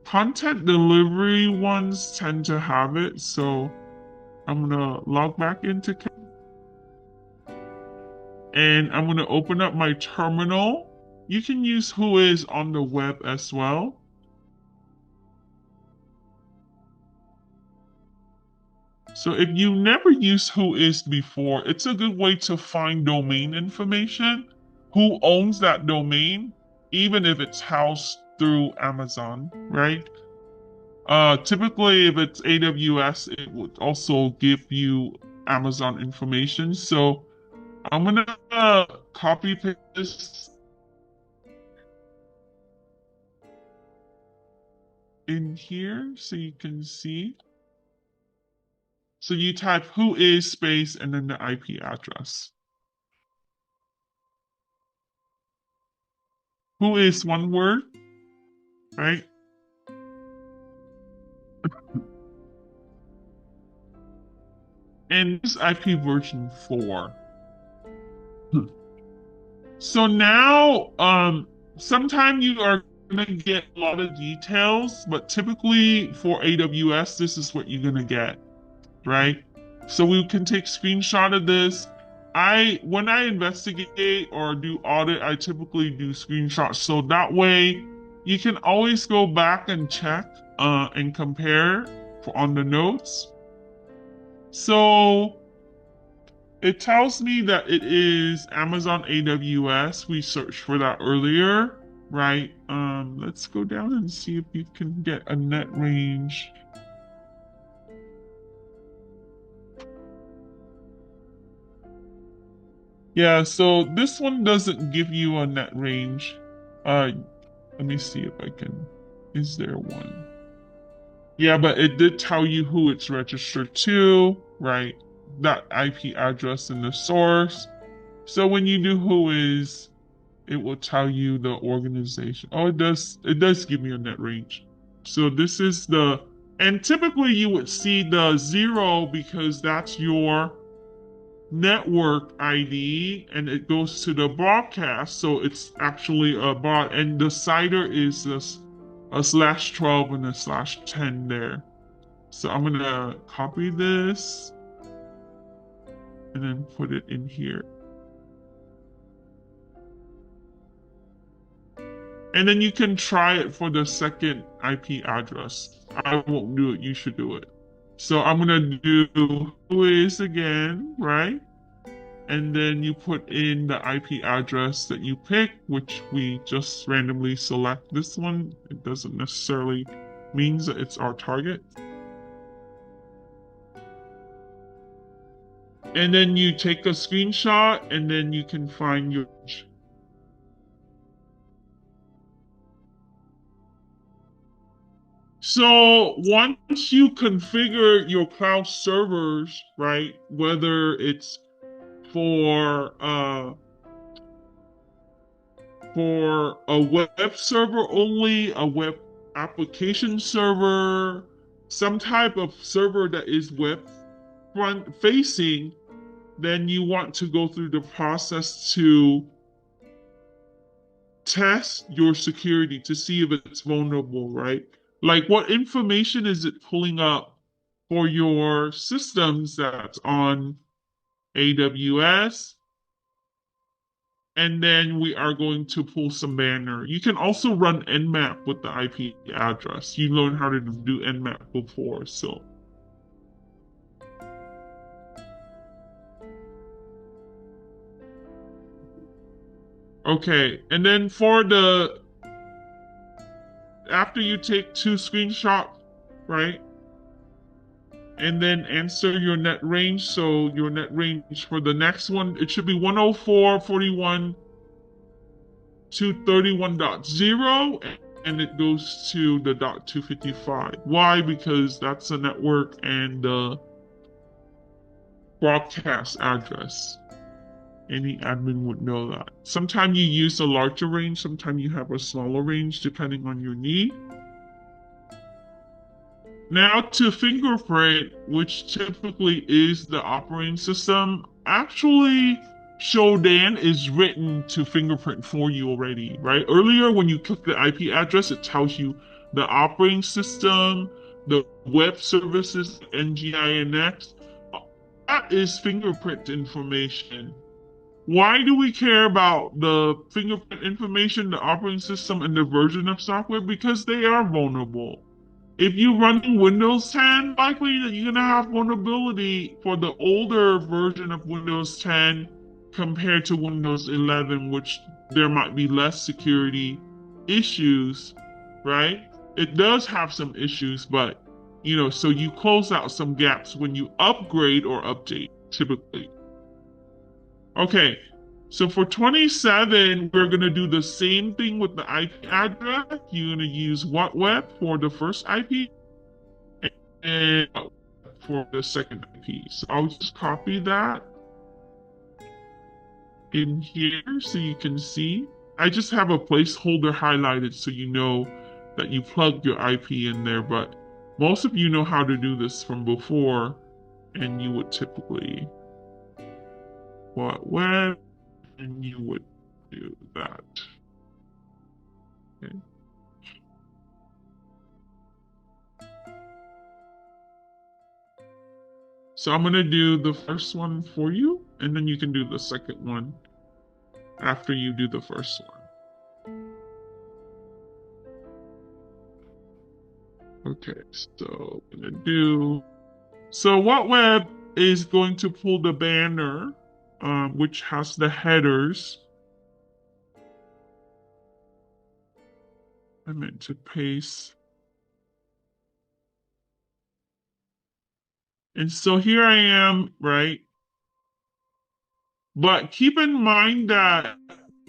Content delivery ones tend to have it, so I'm gonna log back into and I'm gonna open up my terminal. You can use Whois on the web as well. So if you never used Whois before, it's a good way to find domain information, who owns that domain, even if it's housed through Amazon, right? Typically, if it's AWS, it would also give you Amazon information. So I'm gonna copy paste this in here so you can see. So you type Whois space and then the IP address. Whois one word, right? And this IP version 4. So now, sometimes you are gonna get a lot of details, but typically for AWS, this is what you're gonna get, right? So we can take screenshot of this. When I investigate or do audit, I typically do screenshots. So that way you can always go back and check and compare on the notes. So it tells me that it is Amazon AWS. We searched for that earlier, right? Let's go down and see if you can get a net range. Yeah, so this one doesn't give you a net range. Let me see if I can. Is there one? Yeah, but it did tell you who it's registered to, right? That IP address in the source. So when you do Whois, it will tell you the organization. Oh, it does give me a net range. So this is and typically you would see the 0 because that's your network ID and it goes to the broadcast. So it's actually a bot, and the CIDR is this a /12 and a /10 there. So I'm gonna copy this and then put it in here. And then you can try it for the second IP address. I won't do it, you should do it. So I'm gonna do who is again, right? And then you put in the IP address that you pick, which we just randomly select this one. It doesn't necessarily mean that it's our target. And then you take a screenshot and then you can find your. So once you configure your cloud servers, right, whether it's for a web server only, a web application server, some type of server that is web front facing, then you want to go through the process to test your security to see if it's vulnerable, right? Like what information is it pulling up for your systems that's on AWS? And then we are going to pull some banner. You can also run Nmap with the IP address. You learned how to do Nmap before, so. Okay, and then after you take 2 screenshots, right? And then answer your net range. So your net range for the next one, it should be 104.41.231.0, and it goes to the .255. Why? Because that's a network and the broadcast address. Any admin would know that. Sometimes you use a larger range, sometimes you have a smaller range, depending on your need. Now to fingerprint, which typically is the operating system. Actually, Shodan is written to fingerprint for you already, right? Earlier, when you click the IP address, it tells you the operating system, the web services, NGINX. That is fingerprint information. Why do we care about the fingerprint information, the operating system, and the version of software? Because they are vulnerable. If you're running Windows 10, likely that you're going to have vulnerability for the older version of Windows 10 compared to Windows 11, which there might be less security issues, right? It does have some issues, but, so you close out some gaps when you upgrade or update, typically. Okay, so for 27, we're going to do the same thing with the IP address. You're going to use what web for the first IP and for the second IP. So I'll just copy that in here so you can see. I just have a placeholder highlighted so you know that you plug your IP in there, but most of you know how to do this from before, and you would typically what web, and you would do that. Okay. So I'm going to do the first one for you, and then you can do the second one after you do the first one. Okay, so I'm going to do... So what web is going to pull the banner, which has the headers. I meant to paste. And so here I am, right? But keep in mind that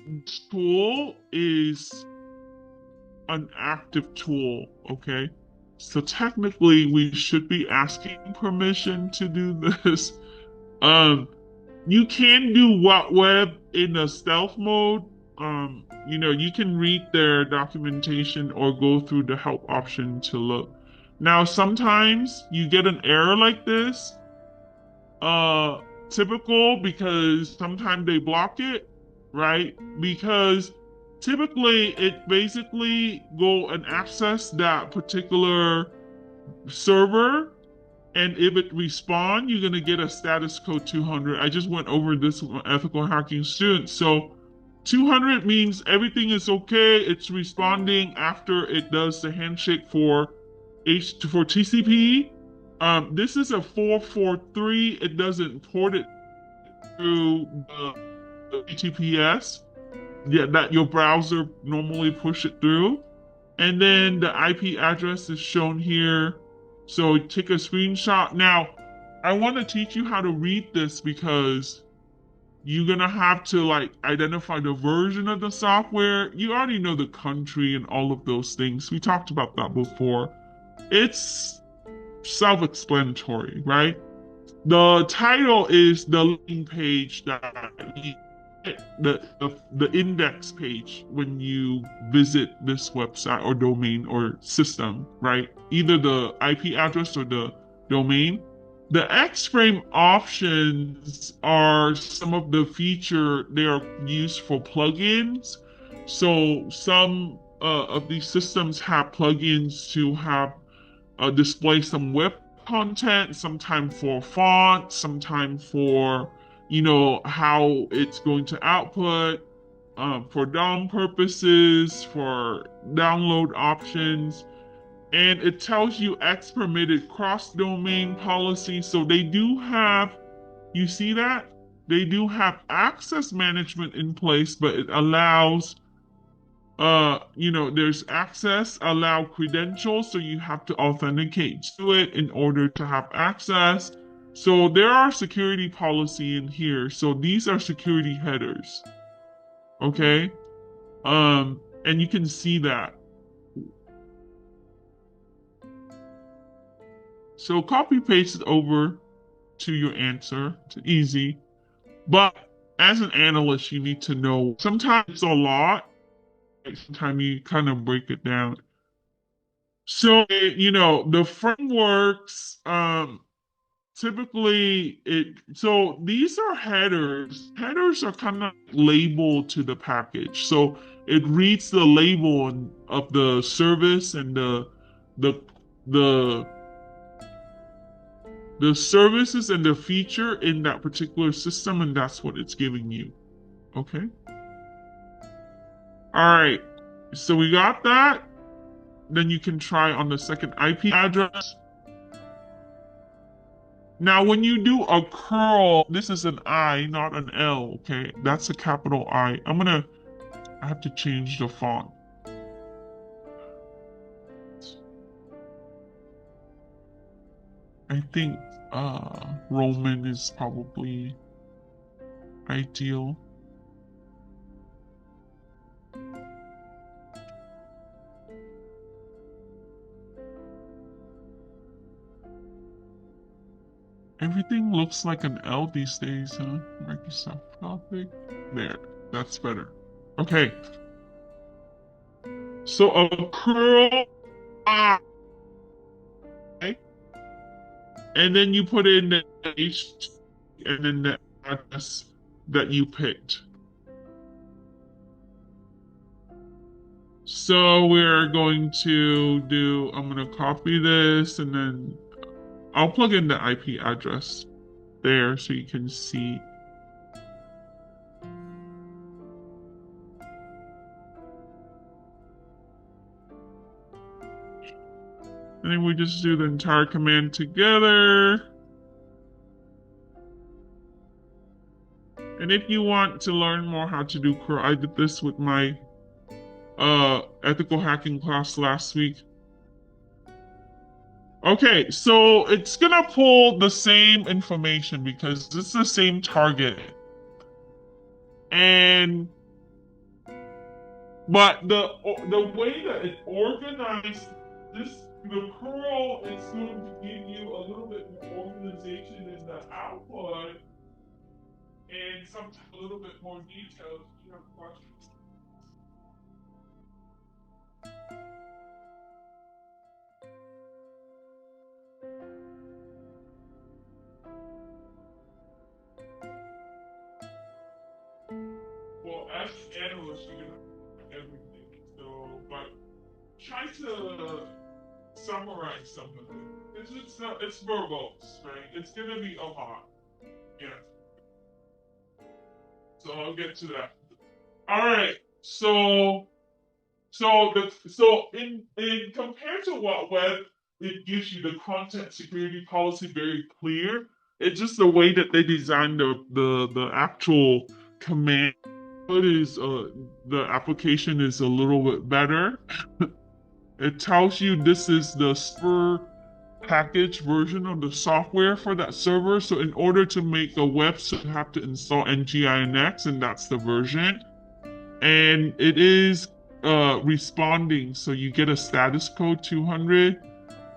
this tool is an active tool, okay? So technically we should be asking permission to do this. You can do what web in a stealth mode. You can read their documentation or go through the help option to look. Now, sometimes you get an error like this. Typical because sometimes they block it, right? Because typically it basically go and access that particular server, and if it respond, you're going to get a status code 200. I just went over this with my ethical hacking students. So 200 means everything is okay. It's responding after it does the handshake for TCP. This is a 443. It doesn't port it through the HTTPS, yeah, that your browser normally push it through. And then the IP address is shown here. So take a screenshot. Now, I want to teach you how to read this because you're going to have to like identify the version of the software. You already know the country and all of those things. We talked about that before. It's self-explanatory, right? The title is the landing page that the index page when you visit this website or domain or system, right? Either the IP address or the domain. The X-frame options are some of the feature they are used for plugins. So some of these systems have plugins to have display some web content, sometime for font, sometime for how it's going to output, for DOM purposes, for download options, and it tells you X permitted cross domain policy. So they do have, you see that? They do have access management in place, but it allows there's access, allow credentials, so you have to authenticate to it in order to have access. So there are security policy in here. So these are security headers. Okay. And you can see that. So copy paste it over to your answer. It's easy. But as an analyst, you need to know sometimes it's a lot. Sometimes you kind of break it down. So, the frameworks, typically so these are headers. Headers are kind of labeled to the package. So it reads the label of the service and the, the, the services and the feature in that particular system, and that's what it's giving you. Okay. All right. So we got that. Then you can try on the second IP address. Now, when you do a curl, this is an I, not an L, okay? That's a capital I. I have to change the font. I think Roman is probably ideal. Everything looks like an L these days, huh? Microsoft Gothic. There, that's better. Okay. So a curl I, and then you put in the H and then the address that you picked. So we're going to I'm going to copy this and then I'll plug in the IP address there so you can see. And then we just do the entire command together. And if you want to learn more how to do curl, I did this with my ethical hacking class last week. Okay, so it's gonna pull the same information because it's the same target. But the way that it's organized, the curl is going to give you a little bit more organization in the output and sometimes a little bit more details. If you have questions. Well, as an analyst, you're gonna everything. So, but try to summarize some of it. It's verbose, right? It's gonna be a lot. Yeah. So I'll get to that. All right. So in compared to what web, it gives you the content security policy very clear. It's just the way that they designed the actual command is the application is a little bit better. It tells you this is the server package version of the software for that server. So in order to make a website, you have to install NGINX, and that's the version. And it is responding, so you get a status code 200.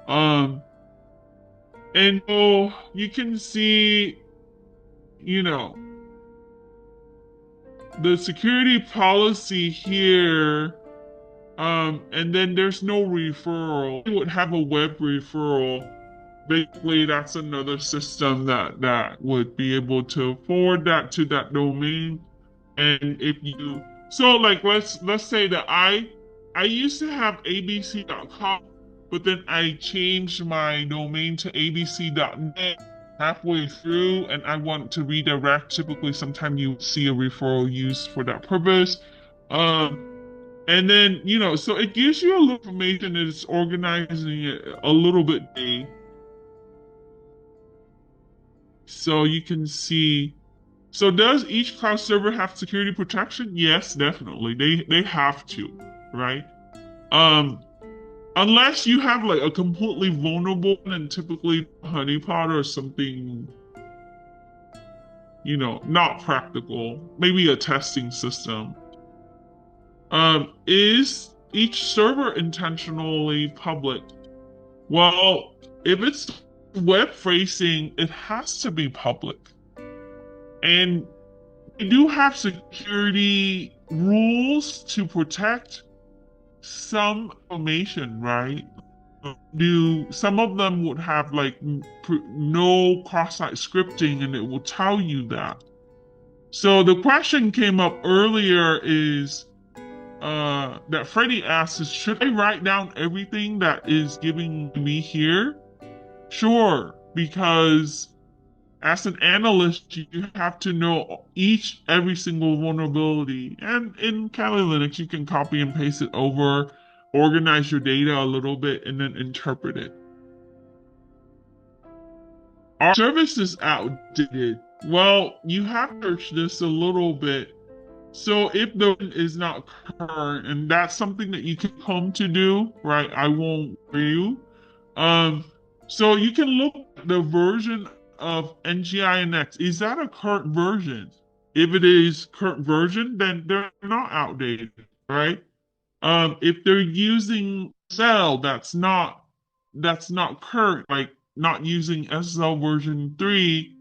Um, and so you can see, you know, the security policy here. And then there's no referral. You would have a web referral. Basically, that's another system that would be able to forward that to that domain. And if you like let's say that I used to have abc.com, but then I changed my domain to abc.net halfway through, and I want to redirect. Typically, sometimes you see a referral used for that purpose. And then, so it gives you a little information, and it's organizing it a little bit. So you can see. So does each cloud server have security protection? Yes, definitely. They have to, right? Um, Unless you have like a completely vulnerable one, and typically honeypot or something, not practical. Maybe a testing system. Is each server intentionally public? Well, if it's web facing, it has to be public. And we do have security rules to protect some information, right? Do some of them would have like no cross-site scripting, and it will tell you that. So the question came up earlier is that Freddie asked is, should I write down everything that is giving me here? Sure, because as an analyst, you have to know every single vulnerability. And in Kali Linux, you can copy and paste it over, organize your data a little bit, and then interpret it. Our service is outdated. Well, you have to search this a little bit. So if the is not current, and that's something that you can come to do, right? I won't you. So you can look at the version of NGINX. Is that a current version? If it is current version, then they're not outdated, right? If they're using SL, that's not current, like not using SL version 3,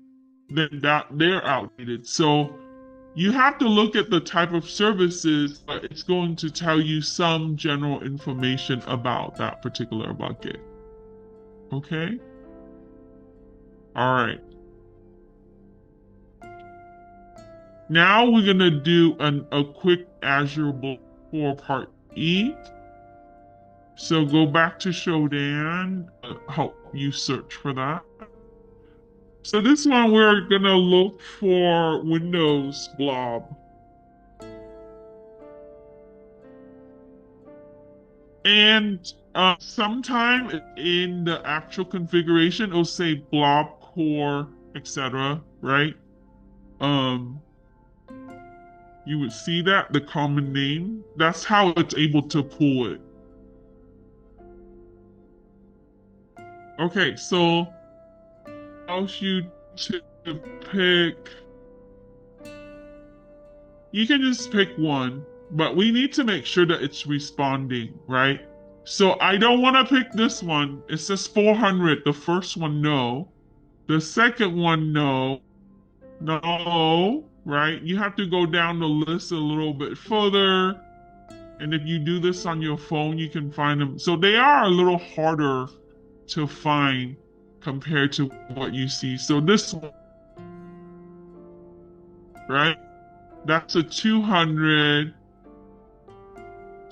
then that they're outdated. So you have to look at the type of services, but it's going to tell you some general information about that particular bucket. Okay? All right. Now we're going to do a quick Azure 4 Part E. So go back to Shodan, help you search for that. So this one, we're going to look for Windows blob. And sometime in the actual configuration, it'll say blob core, etc. Right? You would see that the common name. That's how it's able to pull it. Okay, so allows you to pick. You can just pick one, but we need to make sure that it's responding, right? So I don't want to pick this one. It says 400. The first one, no. The second one, no. No, right? You have to go down the list a little bit further. And if you do this on your phone, you can find them. So they are a little harder to find compared to what you see. So this one, right? That's a 200.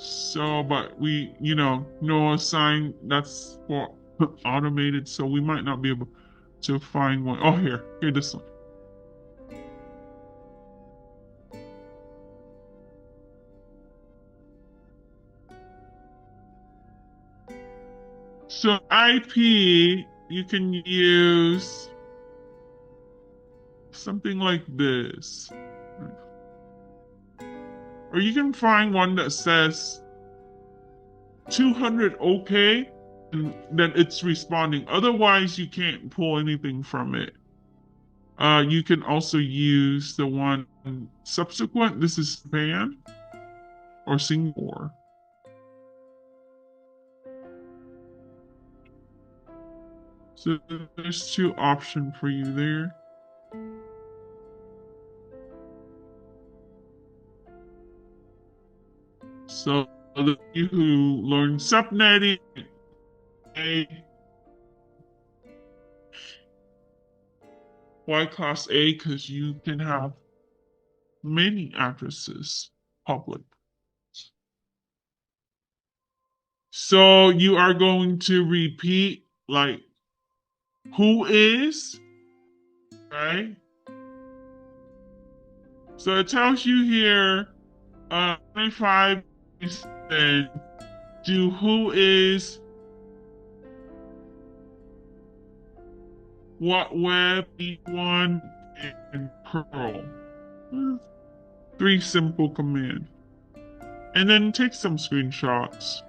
So, but we, no assign that's for automated, so we might not be able to find one. Oh, here, this one. So IP, you can use something like this. Or you can find one that says 200 OK, and then it's responding. Otherwise, you can't pull anything from it. You can also use the one subsequent. This is span or single. So there's two options for you there. So the you who learn subnetting, why class A? Because you can have many addresses public. So you are going to repeat like who is, right? So it tells you here, 25 and do who is, what web, E1, and curl. Three simple commands. And then take some screenshots.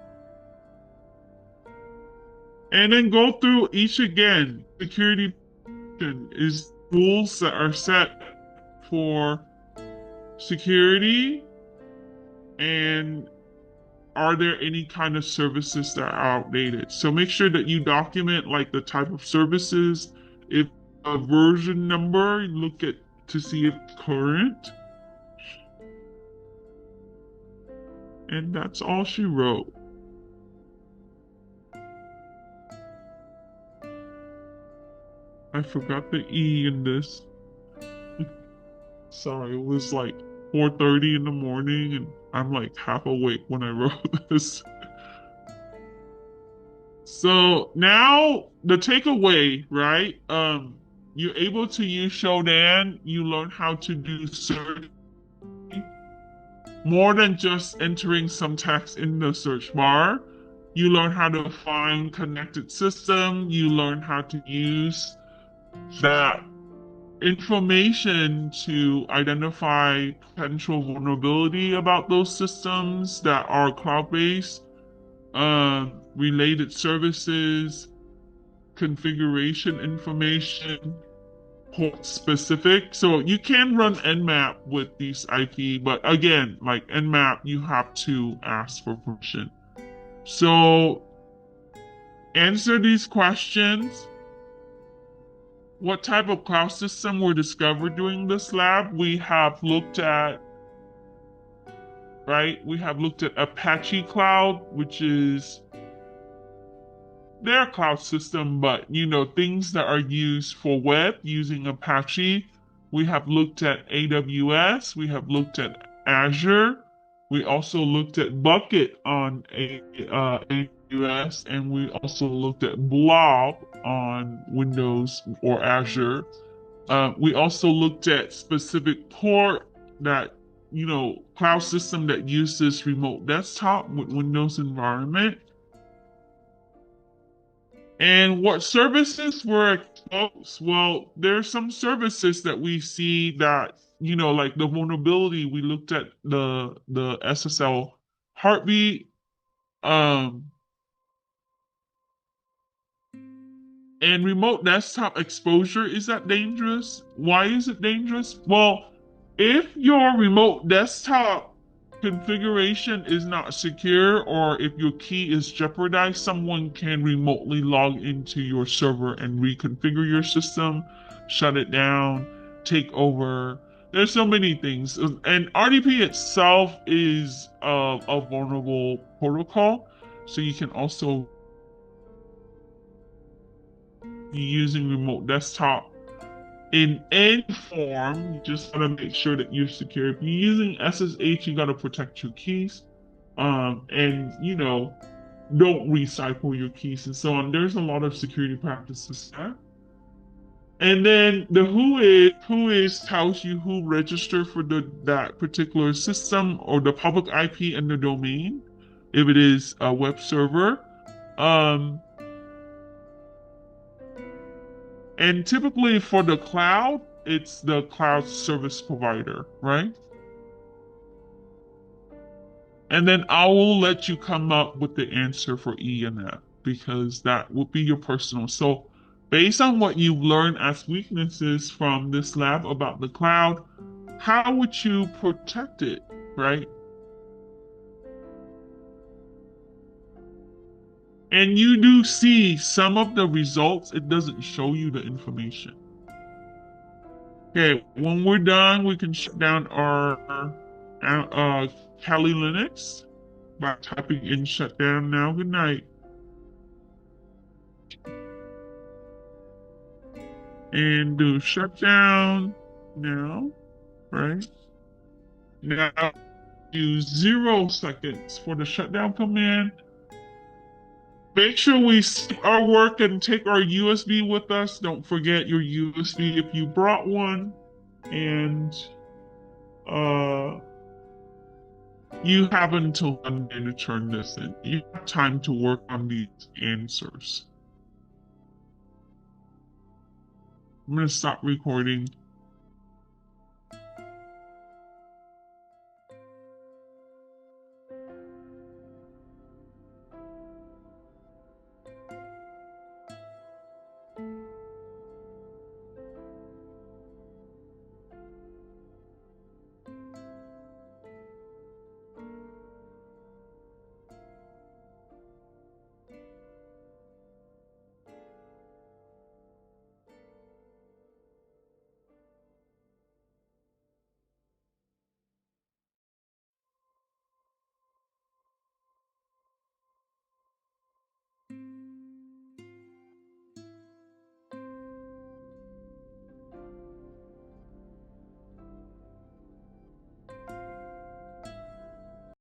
And then go through each again. Security is rules that are set for security, and are there any kind of services that are outdated? So make sure that you document like the type of services, if a version number, look at to see if it's current. And that's all she wrote. I forgot the E in this. Sorry, it was like 4:30 in the morning and I'm like half awake when I wrote this. So now the takeaway, right? You're able to use Shodan. You learn how to do search more than just entering some text in the search bar. You learn how to find connected system. You learn how to use that information to identify potential vulnerability about those systems that are cloud-based, related services, configuration information, port specific. So you can run Nmap with these IP, but again, like Nmap, you have to ask for permission. So answer these questions. What type of cloud system were discovered during this lab? We have looked at, right? We have looked at Apache Cloud, which is their cloud system, but things that are used for web using Apache. We have looked at AWS. We have looked at Azure. We also looked at Bucket on AWS, and we also looked at Blob on Windows or Azure. We also looked at specific port that, cloud system that uses remote desktop with Windows environment. And what services were exposed? Well, there are some services that we see that, like the vulnerability. We looked at the SSL heartbeat, um, and remote desktop exposure. Is that dangerous? Why is it dangerous? Well, if your remote desktop configuration is not secure, or if your key is jeopardized, someone can remotely log into your server and reconfigure your system, shut it down, take over. There's so many things. And RDP itself is a vulnerable protocol. So you can also be using remote desktop in any form. You just gotta make sure that you're secure. If you're using SSH, you gotta protect your keys. And don't recycle your keys and so on. There's a lot of security practices there. And then the who is tells you who registered for that particular system or the public IP and the domain, if it is a web server. Um, and typically for the cloud, it's the cloud service provider, right? And then I will let you come up with the answer for E and F because that will be your personal. So, based on what you've learned as weaknesses from this lab about the cloud, how would you protect it, right? And you do see some of the results, it doesn't show you the information. Okay, when we're done, we can shut down our Kali Linux by typing in shutdown now. Good night. And do shutdown now, right? Now use 0 seconds for the shutdown command. Make sure we save our work and take our USB with us. Don't forget your USB if you brought one. And uh, you have until Monday to turn this in. You have time to work on these answers. I'm going to stop recording.